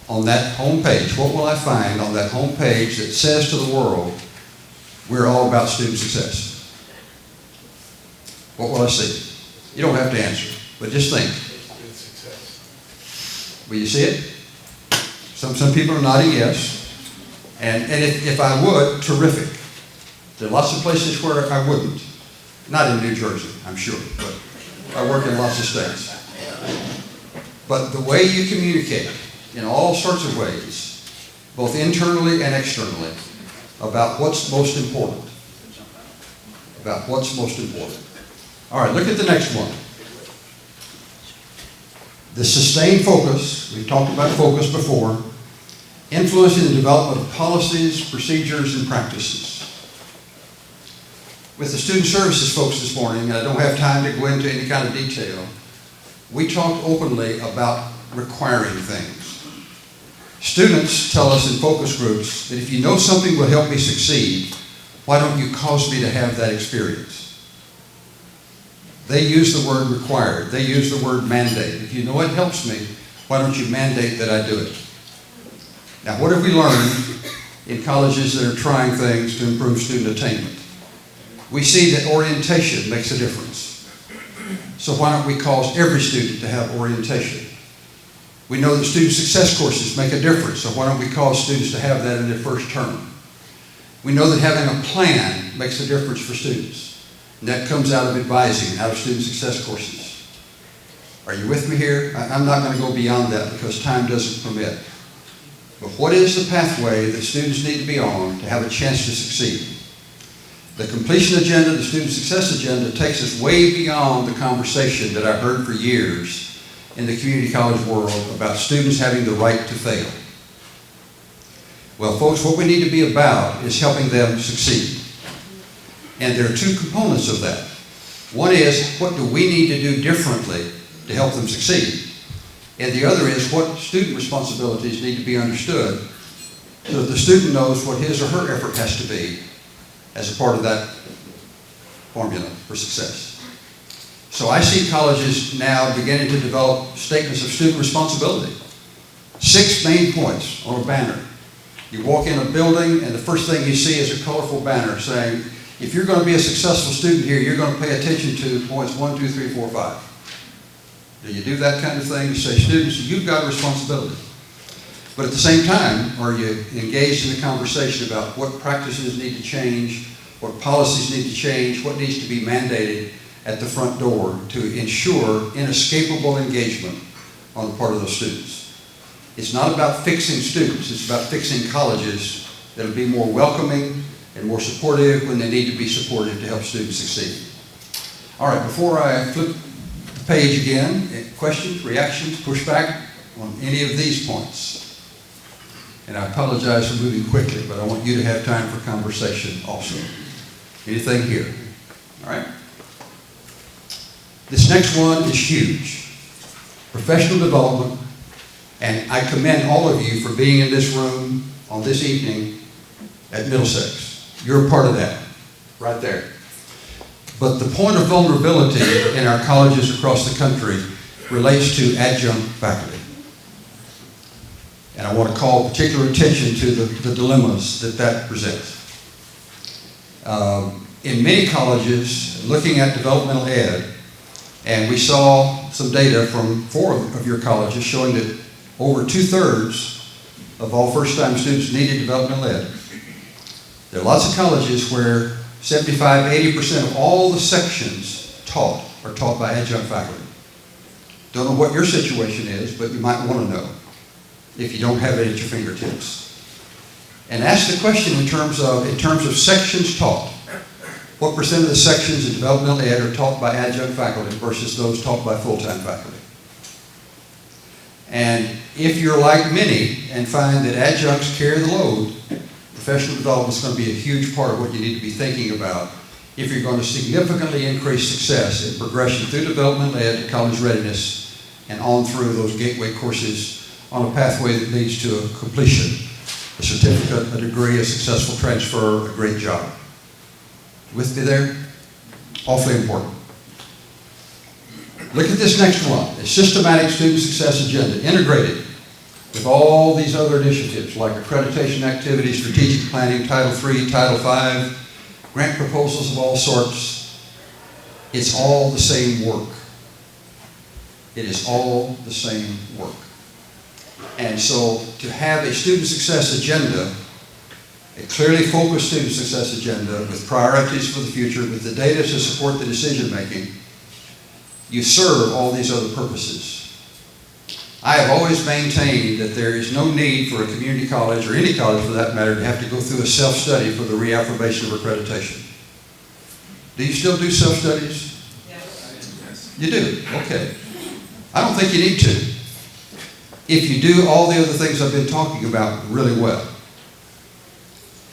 C: On that homepage, what will I find on that homepage that says to the world, we're all about student success? What will I see? You don't have to answer, but just think. Will you see it? Some people are nodding yes. And if I would, terrific. There are lots of places where I wouldn't. Not in New Jersey, I'm sure, but I work in lots of states. But the way you communicate in all sorts of ways, both internally and externally, about what's most important. About what's most important. All right, look at the next one. The sustained focus, we've talked about focus before, influencing the development of policies, procedures, and practices. With the student services folks this morning, and I don't have time to go into any kind of detail, we talked openly about requiring things. Students tell us in focus groups that if you know something will help me succeed, why don't you cause me to have that experience? They use the word required. They use the word mandate. If you know it helps me, why don't you mandate that I do it? Now, what have we learned in colleges that are trying things to improve student attainment? We see that orientation makes a difference. So why don't we cause every student to have orientation? We know that student success courses make a difference, so why don't we cause students to have that in their first term? We know that having a plan makes a difference for students, and that comes out of advising, out of student success courses. Are you with me here? I'm not going to go beyond that because time doesn't permit. But what is the pathway that students need to be on to have a chance to succeed? The completion agenda, the student success agenda, takes us way beyond the conversation that I heard for years in the community college world about students having the right to fail. Well, folks, what we need to be about is helping them succeed. And there are two components of that. One is, what do we need to do differently to help them succeed? And the other is, what student responsibilities need to be understood so that the student knows what his or her effort has to be as a part of that formula for success. So I see colleges now beginning to develop statements of student responsibility. 6 main points on a banner. You walk in a building and the first thing you see is a colorful banner saying, if you're going to be a successful student here, you're going to pay attention to points 1, 2, 3, 4, 5. Do you do that kind of thing? You say, students, you've got a responsibility. But at the same time, are you engaged in the conversation about what practices need to change, what policies need to change, what needs to be mandated at the front door to ensure inescapable engagement on the part of those students? It's not about fixing students, it's about fixing colleges that will be more welcoming and more supportive when they need to be supportive to help students succeed. All right, before I flip the page again, questions, reactions, pushback on any of these points? And I apologize for moving quickly, but I want you to have time for conversation also. Anything here? All right. This next one is huge. Professional development, and I commend all of you for being in this room on this evening at Middlesex. You're a part of that, right there. But the point of vulnerability in our colleges across the country relates to adjunct faculty. And I want to call particular attention to the dilemmas that presents. In many colleges, looking at developmental ed, and we saw some data from 4 of your colleges showing that over 2/3 of all first-time students needed developmental ed. There are lots of colleges where 75–80% of all the sections taught are taught by adjunct faculty. Don't know what your situation is, but you might want to know if you don't have it at your fingertips. And ask the question in terms of sections taught. What percent of the sections in developmental ed are taught by adjunct faculty versus those taught by full-time faculty? And if you're like many and find that adjuncts carry the load, professional development is going to be a huge part of what you need to be thinking about if you're going to significantly increase success in progression through developmental ed to college readiness and on through those gateway courses on a pathway that leads to a completion, a certificate, a degree, a successful transfer, a great job. With me there? Awfully important. Look at this next one, a systematic student success agenda, integrated with all these other initiatives like accreditation activities, strategic planning, Title III, Title V, grant proposals of all sorts. It's all the same work. It is all the same work. And so to have a student success agenda, a clearly focused student success agenda with priorities for the future, with the data to support the decision making, you serve all these other purposes. I have always maintained that there is no need for a community college, or any college for that matter, to have to go through a self-study for the reaffirmation of accreditation. Do you still do self-studies? Yes. You do? Okay. I don't think you need to. if you do all the other things I've been talking about really well.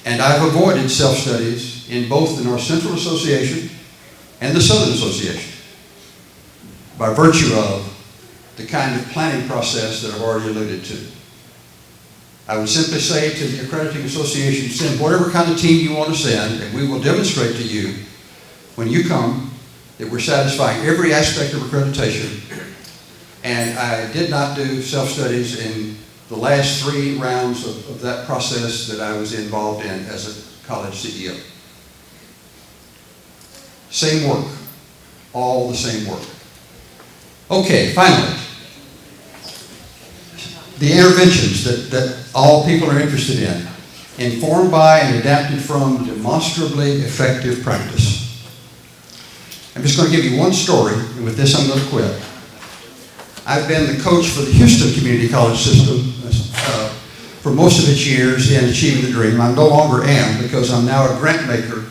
C: And I've avoided self-studies in both the North Central Association and the Southern Association by virtue of the kind of planning process that I've already alluded to. I would simply say to the accrediting association, send whatever kind of team you want to send, and we will demonstrate to you when you come that we're satisfying every aspect of accreditation. And I did not do self-studies in the last 3 rounds of that process that I was involved in as a college CEO. Same work, all the same work. Okay, finally, the interventions that all people are interested in, informed by and adapted from demonstrably effective practice. I'm just going to give you one story, and with this I'm going to quit. I've been the coach for the Houston Community College system for most of its years in Achieving the Dream. I no longer am, because I'm now a grant maker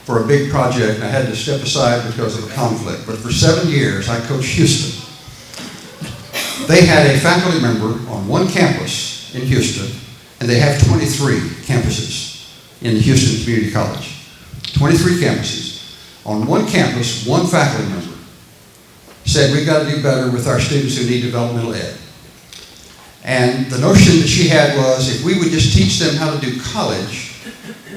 C: for a big project, and I had to step aside because of a conflict. But for 7 years, I coached Houston. They had a faculty member on one campus in Houston, and they have 23 campuses in the Houston Community College. 23 campuses. On one campus, one faculty member said, we've got to do better with our students who need developmental ed. And the notion that she had was, if we would just teach them how to do college,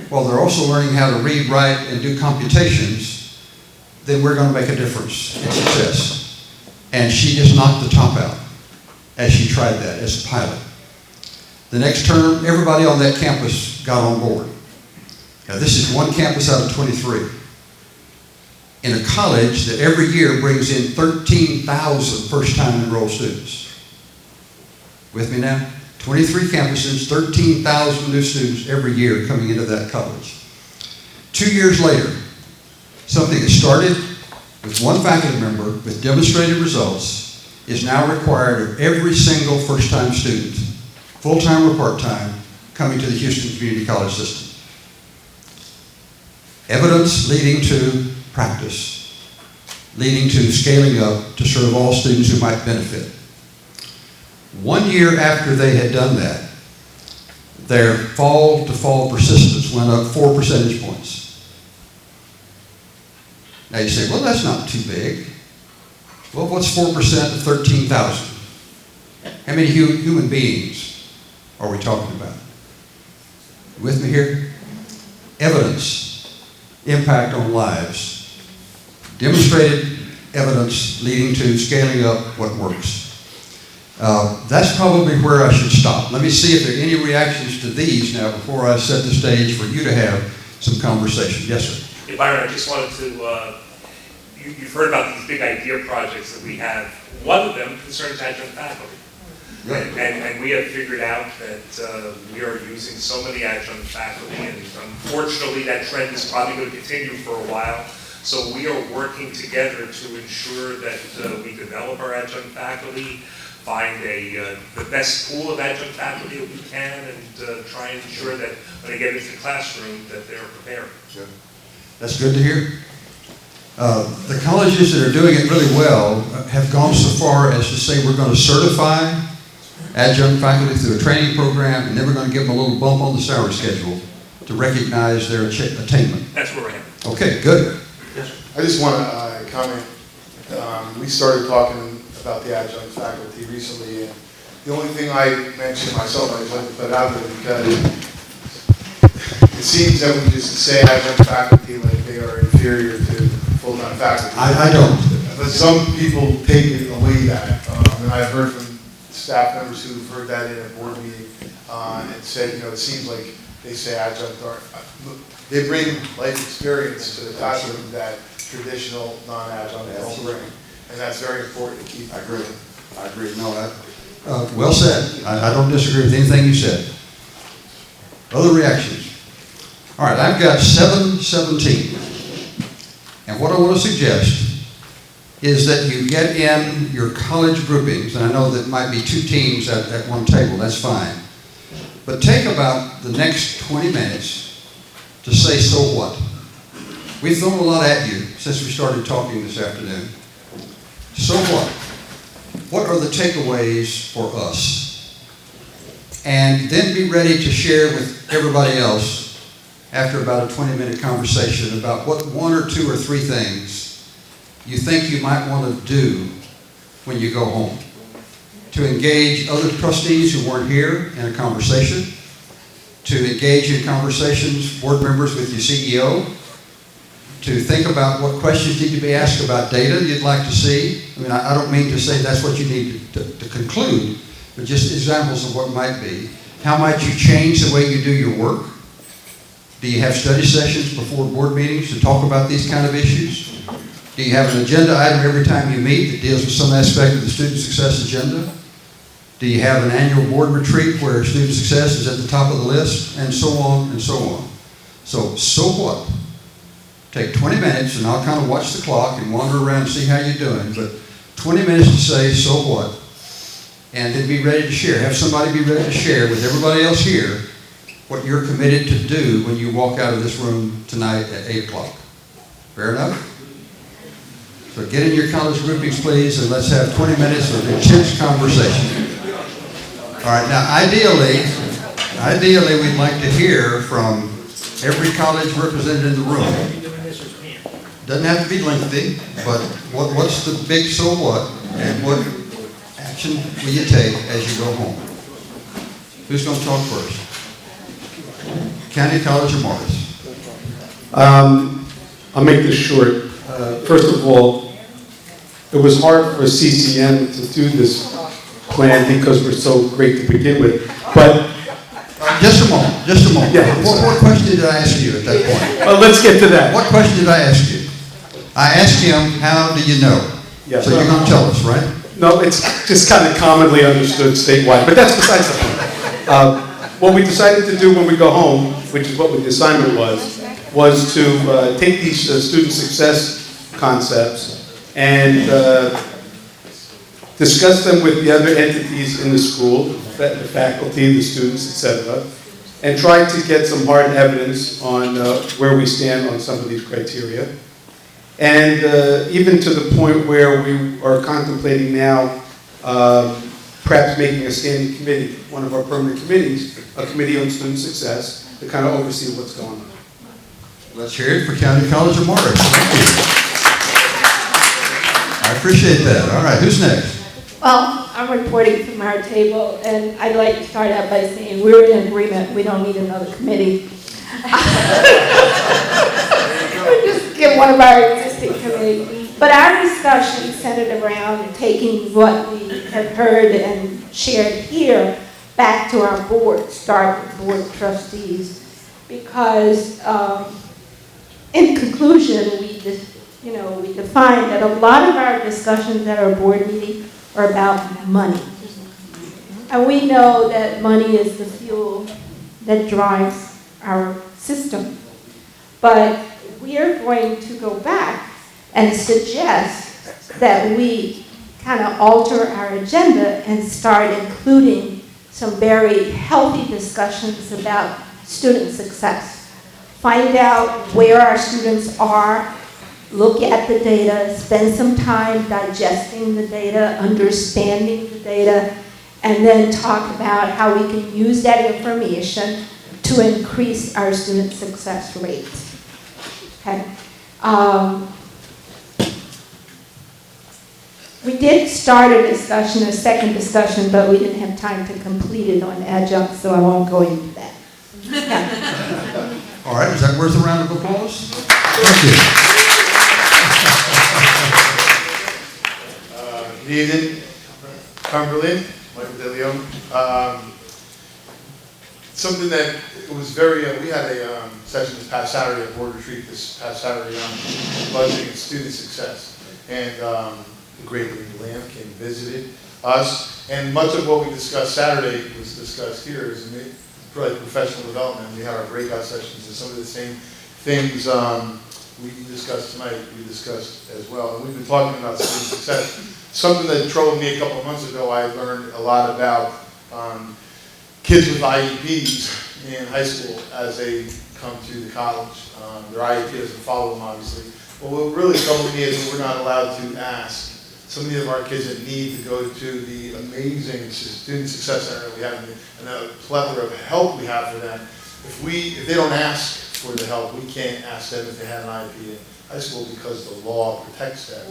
C: while they're also learning how to read, write, and do computations, then we're going to make a difference in success. And she just knocked the top out as she tried that as a pilot. The next term, everybody on that campus got on board. Now, this is one campus out of 23. In a college that every year brings in 13,000 first-time enrolled students. With me now? 23 campuses, 13,000 new students every year coming into that college. 2 years later, something that started with one faculty member with demonstrated results is now required of every single first-time student, full-time or part-time, coming to the Houston Community College system. Evidence leading to practice, leading to scaling up to serve all students who might benefit. 1 year after they had done that, their fall-to-fall persistence went up 4 percentage points. Now you say, well, that's not too big. Well, what's 4% of 13,000? How many human beings are we talking about? With me here? Evidence, impact on lives. Demonstrated evidence leading to scaling up what works. That's probably where I should stop. Let me see if there are any reactions to these now before I set the stage for you to have some conversation. Yes, sir.
H: Hey, Byron, I just wanted to, you've heard about these big idea projects that we have. One of them concerns adjunct faculty.
C: Right.
H: And we have figured out that we are using so many adjunct faculty, and unfortunately that trend is probably going to continue for a while. So we are working together to ensure that we develop our adjunct faculty, find the best pool of adjunct faculty that we can, and try and ensure that when they get into the classroom that they're prepared.
C: Good. That's good to hear. The colleges that are doing it really well have gone so far as to say we're going to certify adjunct faculty through a training program, and then we're going to give them a little bump on the salary schedule to recognize their attainment.
H: That's where we're headed.
C: Okay, good.
H: Yes, sir.
I: I just want to comment. We started talking about the adjunct faculty recently, and the only thing I mentioned myself, I'd like to put out there, because it seems that we just say adjunct faculty like they are inferior to full-time faculty.
C: I don't.
I: But some people take it away that, and I've heard from staff members who've heard that in a board meeting and said, it seems like they say adjunct are, they bring life experience to the classroom that traditional non-adjunct don't bring. And that's very important to keep.
C: I agree. No, well said. I don't disagree with anything you said. Other reactions? All right, I've got 717. And what I want to suggest is that you get in your college groupings, and I know that might be 2 teams at one table, that's fine. But take about the next 20 minutes to say, so what? We've thrown a lot at you since we started talking this afternoon. So what? What are the takeaways for us? and then be ready to share with everybody else after about a 20-minute conversation about what 1 or 2 or 3 things you think you might want to do when you go home. To engage other trustees who weren't here in a conversation, to engage in conversations, board members, with your CEO, to think about what questions need to be asked about data you'd like to see. I mean, I don't mean to say that's what you need to conclude, but just examples of what might be. How might you change the way you do your work? Do you have study sessions before board meetings to talk about these kind of issues? Do you have an agenda item every time you meet that deals with some aspect of the student success agenda? Do you have an annual board retreat where student success is at the top of the list? And so on and so on. So what? Take 20 minutes, and I'll kind of watch the clock and wander around and see how you're doing, but 20 minutes to say, so what? And then be ready to share. Have somebody be ready to share with everybody else here what you're committed to do when you walk out of this room tonight at 8 o'clock. Fair enough? So get in your college groupings, please, and let's have 20 minutes of intense conversation. All right, now ideally, we'd like to hear from every college represented in the room. Doesn't have to be lengthy, but what's the big so what, and what action will you take as you go home? Who's going to talk first? County College or Morris?
J: I'll make this short. First of all, it was hard for CCM to do this plan because we're so great to begin with, but
C: just a moment.
J: Yeah.
C: What question did I ask you at that point?
J: Well, let's get to that.
C: What question did I ask you? I asked him, how do you know?
J: Yeah.
C: So you're going to tell us, right?
J: No, it's just kind of commonly understood statewide, but that's besides the point. What we decided to do when we go home, which is what the assignment was to take these student success concepts and discuss them with the other entities in the school, the faculty, the students, etc., and try to get some hard evidence on where we stand on some of these criteria. And even to the point where we are contemplating now perhaps making a standing committee, one of our permanent committees, a committee on student success, to kind of oversee what's going on.
C: Let's hear it for County College of Morris. Thank you. I appreciate that. All right, who's next?
K: Well, I'm reporting from our table, and I'd like to start out by saying we're in agreement. We don't need another committee. We just get one of our existing committees. But our discussion centered around taking what we have heard and shared here back to our board, start with board of trustees, because in conclusion, we defined that a lot of our discussions at our board meeting are about money. And we know that money is the fuel that drives our system. But we are going to go back and suggest that we kind of alter our agenda and start including some very healthy discussions about student success. Find out where our students are, look at the data, spend some time digesting the data, understanding the data, and then talk about how we can use that information to increase our student success rate. Okay. We did start a discussion, a second discussion, but we didn't have time to complete it on adjunct, so I won't go into that. Yeah.
C: All right, is that worth a round of applause? Thank you.
I: Good evening, Cumberland, Michael DeLeo. Something that was very, we had a session this past Saturday, a board retreat this past Saturday on budgeting and student success. And the great Linda Lamb came and visited us. And much of what we discussed Saturday was discussed here is probably professional development. We had our breakout sessions and some of the same things we discussed tonight, we discussed as well. And we've been talking about student success. Something that troubled me a couple of months ago, I learned a lot about kids with IEPs in high school as they come to the college. Their IEP doesn't follow them, obviously. But what really troubled me is we're not allowed to ask some of our kids that need to go to the amazing student success center we have and the plethora of help we have for them. If they don't ask for the help, we can't ask them if they have an IEP in high school because the law protects them.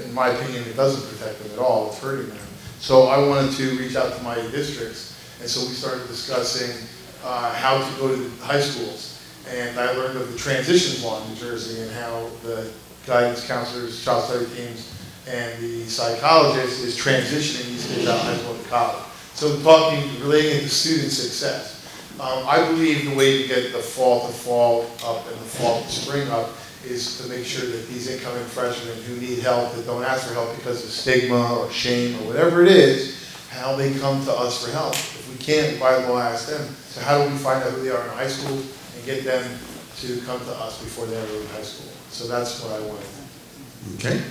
I: In my opinion, it doesn't protect them at all, it's hurting them. So I wanted to reach out to my districts, and so we started discussing how to go to the high schools. And I learned of the transitions law in New Jersey and how the guidance counselors, child study teams, and the psychologist is transitioning these kids out of high school to college. So relating it to student success. I believe the way to get the fall to fall up and the fall to spring up is to make sure that these incoming freshmen who need help, that don't ask for help because of stigma or shame or whatever it is, how they come to us for help. If we can't, by law, ask them. So how do we find out who they are in high school and get them to come to us before they ever leave high school? So that's what I wanted.
C: Okay.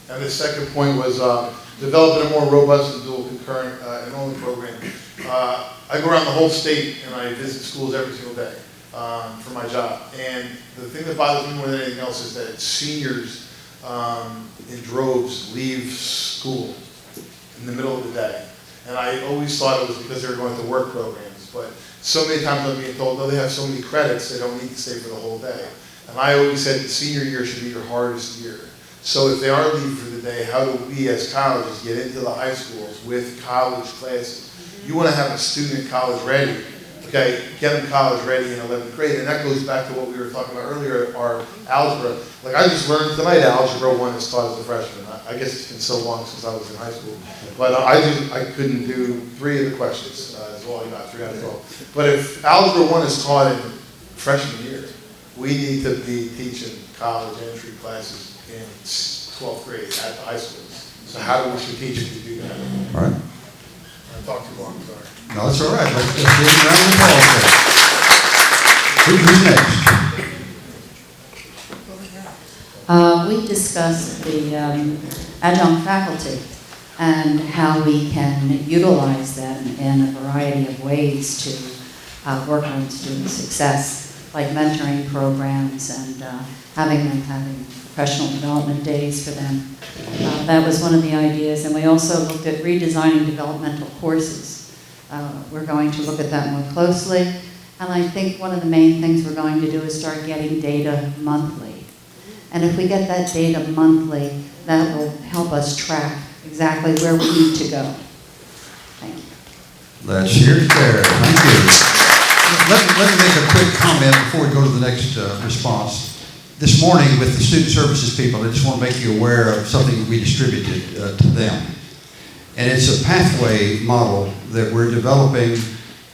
I: And the second point was developing a more robust and dual concurrent enrollment program. I go around the whole state and I visit schools every single day for my job. And the thing that bothers me more than anything else is that seniors in droves leave school in the middle of the day. And I always thought it was because they were going to work programs. But so many times I'm being told, no, they have so many credits, they don't need to stay for the whole day. And I always said the senior year should be your hardest year. So if they are leaving for the day, how do we as colleges get into the high schools with college classes? You want to have a student college ready, okay, get them college ready in 11th grade. And that goes back to what we were talking about earlier, our algebra. Like I just learned tonight, Algebra 1 is taught as a freshman. I guess it's been so long since I was in high school. But I couldn't do 3 of the questions. That's all I got, 3 out of 12. But if Algebra 1 is taught in freshman year, we need to be teaching college entry classes in 12th grade at the high schools. So how do we strategically do that?
C: All right.
I: I talked too long, sorry.
C: No, that's all right. Let's give him a round of applause. Who's next?
L: We discussed the adjunct faculty and how we can utilize them in a variety of ways to work on student success, like mentoring programs and having professional development days for them. That was one of the ideas, and we also looked at redesigning developmental courses. We're going to look at that more closely, and I think one of the main things we're going to do is start getting data monthly. And if we get that data monthly, that will help us track exactly where we need to go. Thank you.
C: Let's hear it there. Thank you. Let me make a quick comment before we go to the next response. This morning with the student services people, I just want to make you aware of something we distributed to them. And it's a pathway model that we're developing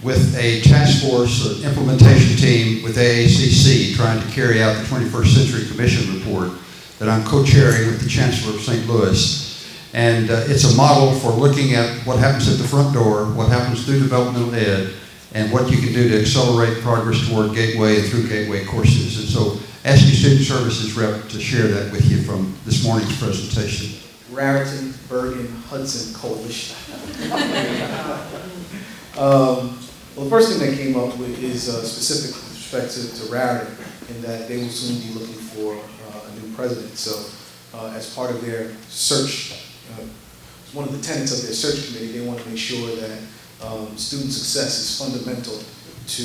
C: with a task force, an implementation team with AACC trying to carry out the 21st Century Commission report that I'm co-chairing with the Chancellor of St. Louis. And it's a model for looking at what happens at the front door, what happens through developmental ed, and what you can do to accelerate progress toward Gateway and through Gateway courses. And so ask your student services rep to share that with you from this morning's presentation.
G: Raritan, Bergen, Hudson Coalition. Well, the first thing that came up with is specific with respect to Raritan, in that they will soon be looking for a new president. So as part of their search, one of the tenets of their search committee, they want to make sure that student success is fundamental to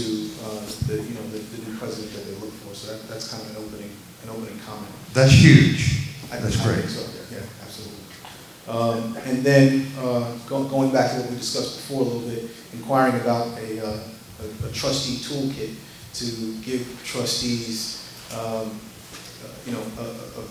G: the new president that they look for. So that's kind of an opening comment.
C: That's huge. That's great.
G: I think so, yeah, absolutely. And then going back to what we discussed before a little bit, inquiring about a trustee toolkit to give trustees, a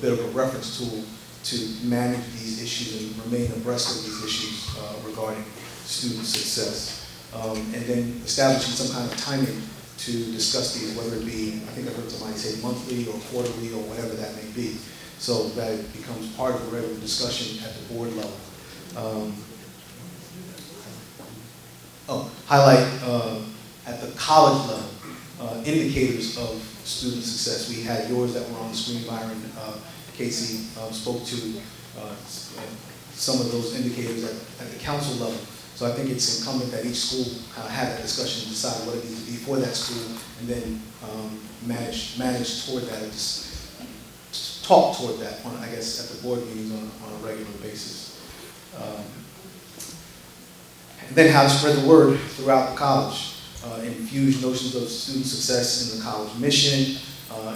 G: bit of a reference tool to manage these issues and remain abreast of these issues regarding student success. And then establishing some kind of timing to discuss these, whether it be, I think I heard somebody say monthly or quarterly or whatever that may be, so that it becomes part of the regular discussion at the board level. Highlight at the college level indicators of student success. We had yours that were on the screen, Byron. Casey spoke to some of those indicators at the council level. So I think it's incumbent that each school kind of have that discussion and decide what it needs to be for that school, and then manage toward that. Just talk toward that, I guess, at the board meetings on a regular basis. And then how to spread the word throughout the college, infuse notions of student success in the college mission,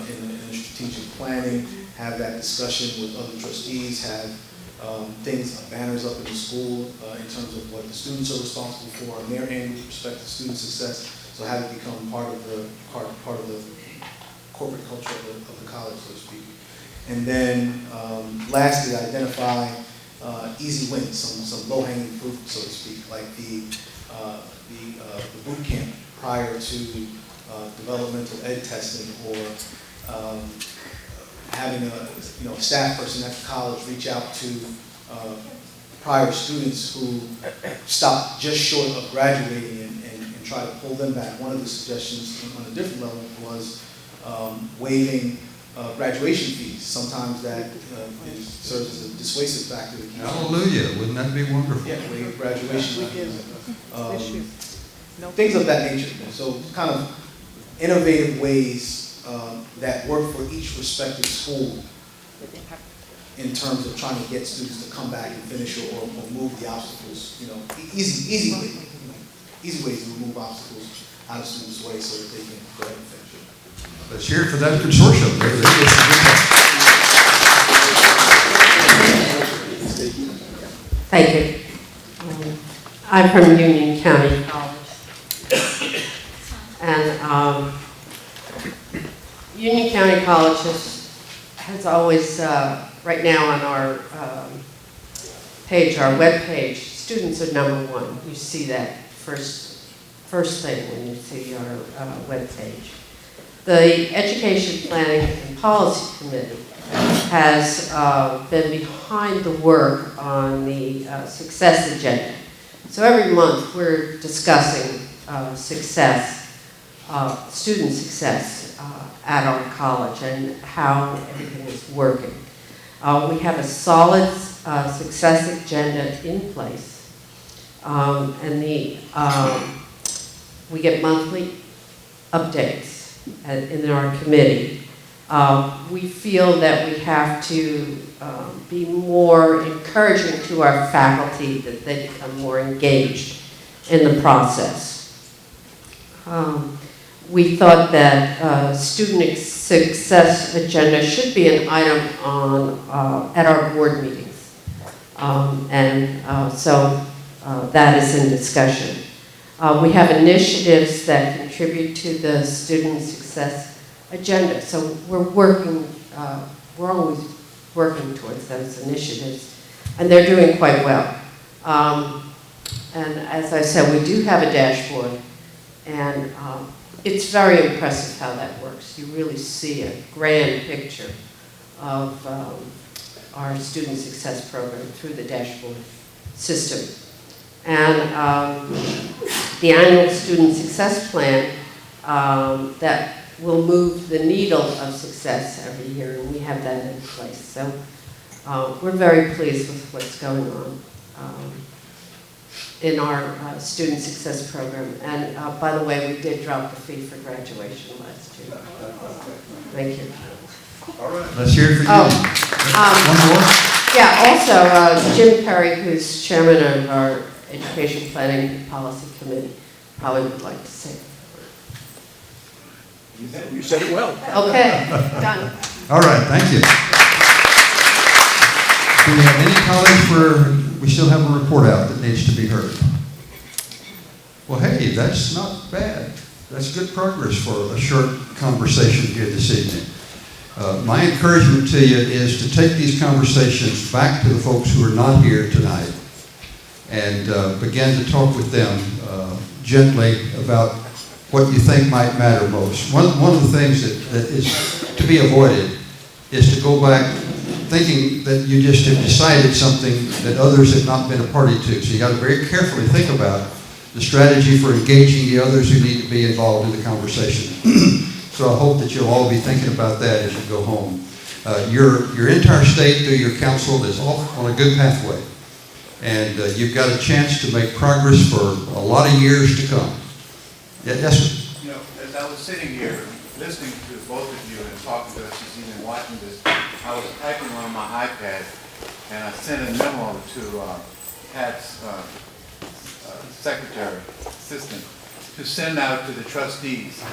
G: in the strategic planning, have that discussion with other trustees, have banners up in the school in terms of what the students are responsible for on their end with respect to student success. So have it become part of the corporate culture of the college, so to speak. And then lastly, identify easy wins, some low-hanging fruit, so to speak, like the boot camp prior to developmental ed testing, or having a staff person at the college reach out to prior students who stopped just short of graduating and try to pull them back. One of the suggestions on a different level was waiving graduation fees. Sometimes that serves as a dissuasive factor.
C: Hallelujah, wouldn't that be wonderful?
G: Yeah, waive graduation fees. Things of that nature. So kind of innovative ways that work for each respective school in terms of trying to get students to come back and finish or move the obstacles. Easy ways to remove obstacles out of students' way so that they can go ahead and finish it.
C: Let's hear it for that consortium. They did some good work.
M: Thank you. I'm from Union County College. And Union County College has always, right now on our page, our web page, students are number one. You see that first thing when you see our web page. The Education Planning and Policy Committee has been behind the work on the success agenda. So every month we're discussing success, student success at our college and how everything is working. We have a solid success agenda in place. And we get monthly updates in our committee. We feel that we have to be more encouraging to our faculty, that they become more engaged in the process. We thought that student success agenda should be an item at our board meetings. So that is in discussion. We have initiatives that contribute to the student success agenda. So we're always working towards those initiatives, and they're doing quite well. And as I said, we do have a dashboard, and it's very impressive how that works. You really see a grand picture of our student success program through the dashboard system. And the annual student success plan that will move the needle of success every year, and we have that in place. So we're very pleased with what's going on in our student success program. And by the way, we did drop the fee for graduation last year. Thank you.
C: All right, let's hear it for you. One more?
M: Yeah, also Jim Perry, who's chairman of our Education Planning and Policy Committee, probably would like to say.
N: You said it well.
M: Okay, done.
C: All right, thank you. Do we have any colleagues where we still have a report out that needs to be heard? Well, hey, that's not bad. That's good progress for a short conversation here this evening. My encouragement to you is to take these conversations back to the folks who are not here tonight and begin to talk with them gently about what you think might matter most. One of the things that is to be avoided is to go back thinking that you just have decided something that others have not been a party to. So you got to very carefully think about the strategy for engaging the others who need to be involved in the conversation. So I hope that you'll all be thinking about that as you go home. Your entire state through your council is off on a good pathway. And you've got a chance to make progress for a lot of years to come. Yeah, yes, sir.
N: You know, as I was sitting here listening to both of you and talking to us this evening, watching this, I was typing on my iPad and I sent a memo to Pat's secretary, assistant, to send out to the trustees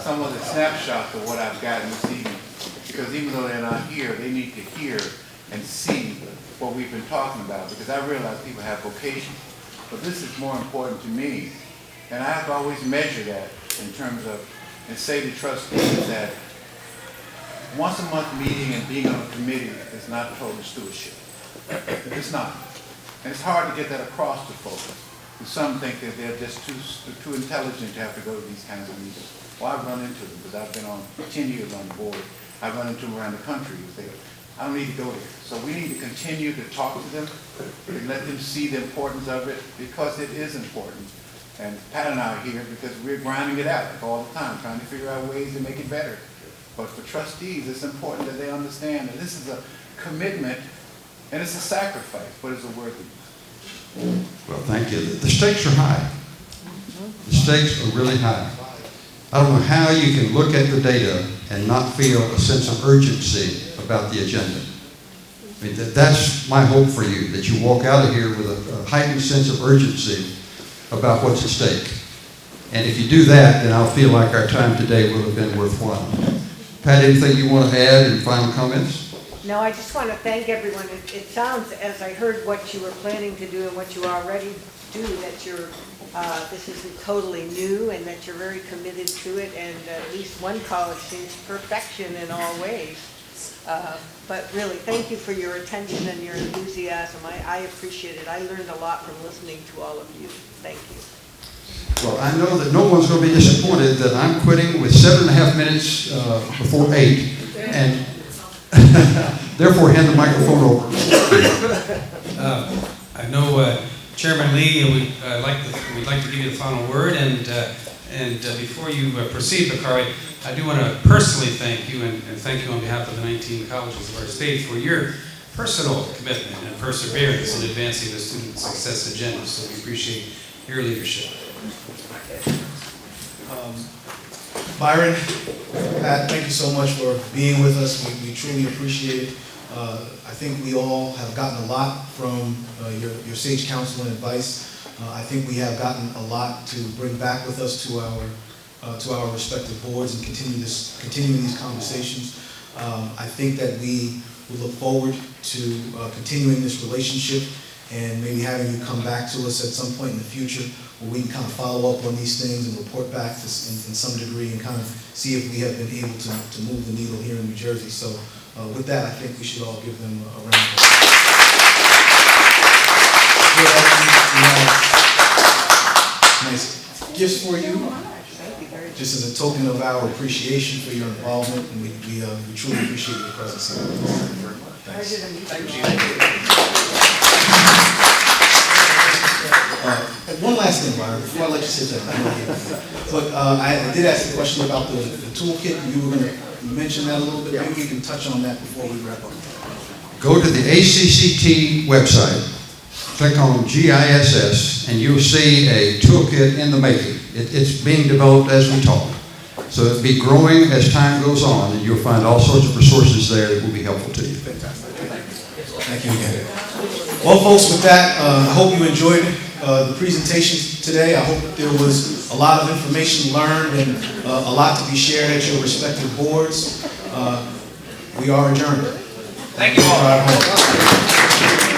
N: some of the snapshots of what I've gotten this evening. Because even though they're not here, they need to hear and see what we've been talking about. Because I realize people have vocations, but this is more important to me. And I have to always measure that in terms of, and say to trustees that once a month meeting and being on a committee is not total stewardship. It's not. And it's hard to get that across to folks. And some think that they're just too intelligent to have to go to these kinds of meetings. Well, I've run into them because I've been on 10 years on the board. I've run into them around the country. I don't need to go there. So we need to continue to talk to them and let them see the importance of it, because it is important. And Pat and I are here because we're grinding it out all the time, trying to figure out ways to make it better. But for trustees, it's important that they understand that this is a commitment and it's a sacrifice, but it's a worthy.
C: Well, thank you. The stakes are high. The stakes are really high. I don't know how you can look at the data and not feel a sense of urgency about the agenda. I mean, that's my hope for you, that you walk out of here with a heightened sense of urgency about what's at stake. And if you do that, then I'll feel like our time today will have been worthwhile. Pat, anything you want to add in final comments?
O: No, I just want to thank everyone. It sounds, as I heard what you were planning to do and what you already do, that you're, this isn't totally new and that you're very committed to it, and at least one college seems perfection in all ways. But really, thank you for your attention and your enthusiasm. I appreciate it. I learned a lot from listening to all of you. Thank you.
C: Well, I know that no one's going to be disappointed that I'm quitting with 7.5 minutes before 8, and therefore hand the microphone over.
D: I know Chairman Lee, we'd like to give you the final word, and before you proceed, Bakari, I do want to personally thank you and thank you on behalf of the 19 colleges of our state for your personal commitment and perseverance in advancing the student success agenda. So we appreciate your leadership.
G: Byron, Pat, thank you so much for being with us. We truly appreciate it. I think we all have gotten a lot from your sage counsel and advice. I think we have gotten a lot to bring back with us to our respective boards and continuing these conversations. I think that we will look forward to continuing this relationship and maybe having you come back to us at some point in the future where we can kind of follow up on these things and report back to, in some degree, and kind of see if we have been able to move the needle here in New Jersey. So with that, I think we should all give them a round of applause. Nice gifts for you, just as a token of our appreciation for your involvement, and we truly appreciate your presence here. And one last thing, Byron, before I let you sit down. But I did ask a question about the toolkit. You were going to mention that a little bit. Maybe we can touch on that before we wrap up.
C: Go to the ACCT website, click on GISS, and you'll see a toolkit in the making. It's being developed as we talk. So it'll be growing as time goes on, and you'll find all sorts of resources there that will be helpful to you.
G: Fantastic. Thank you again. Well, folks, with that, I hope you enjoyed the presentation today. I hope that there was a lot of information learned and a lot to be shared at your respective boards. We are adjourned.
D: Thank you all.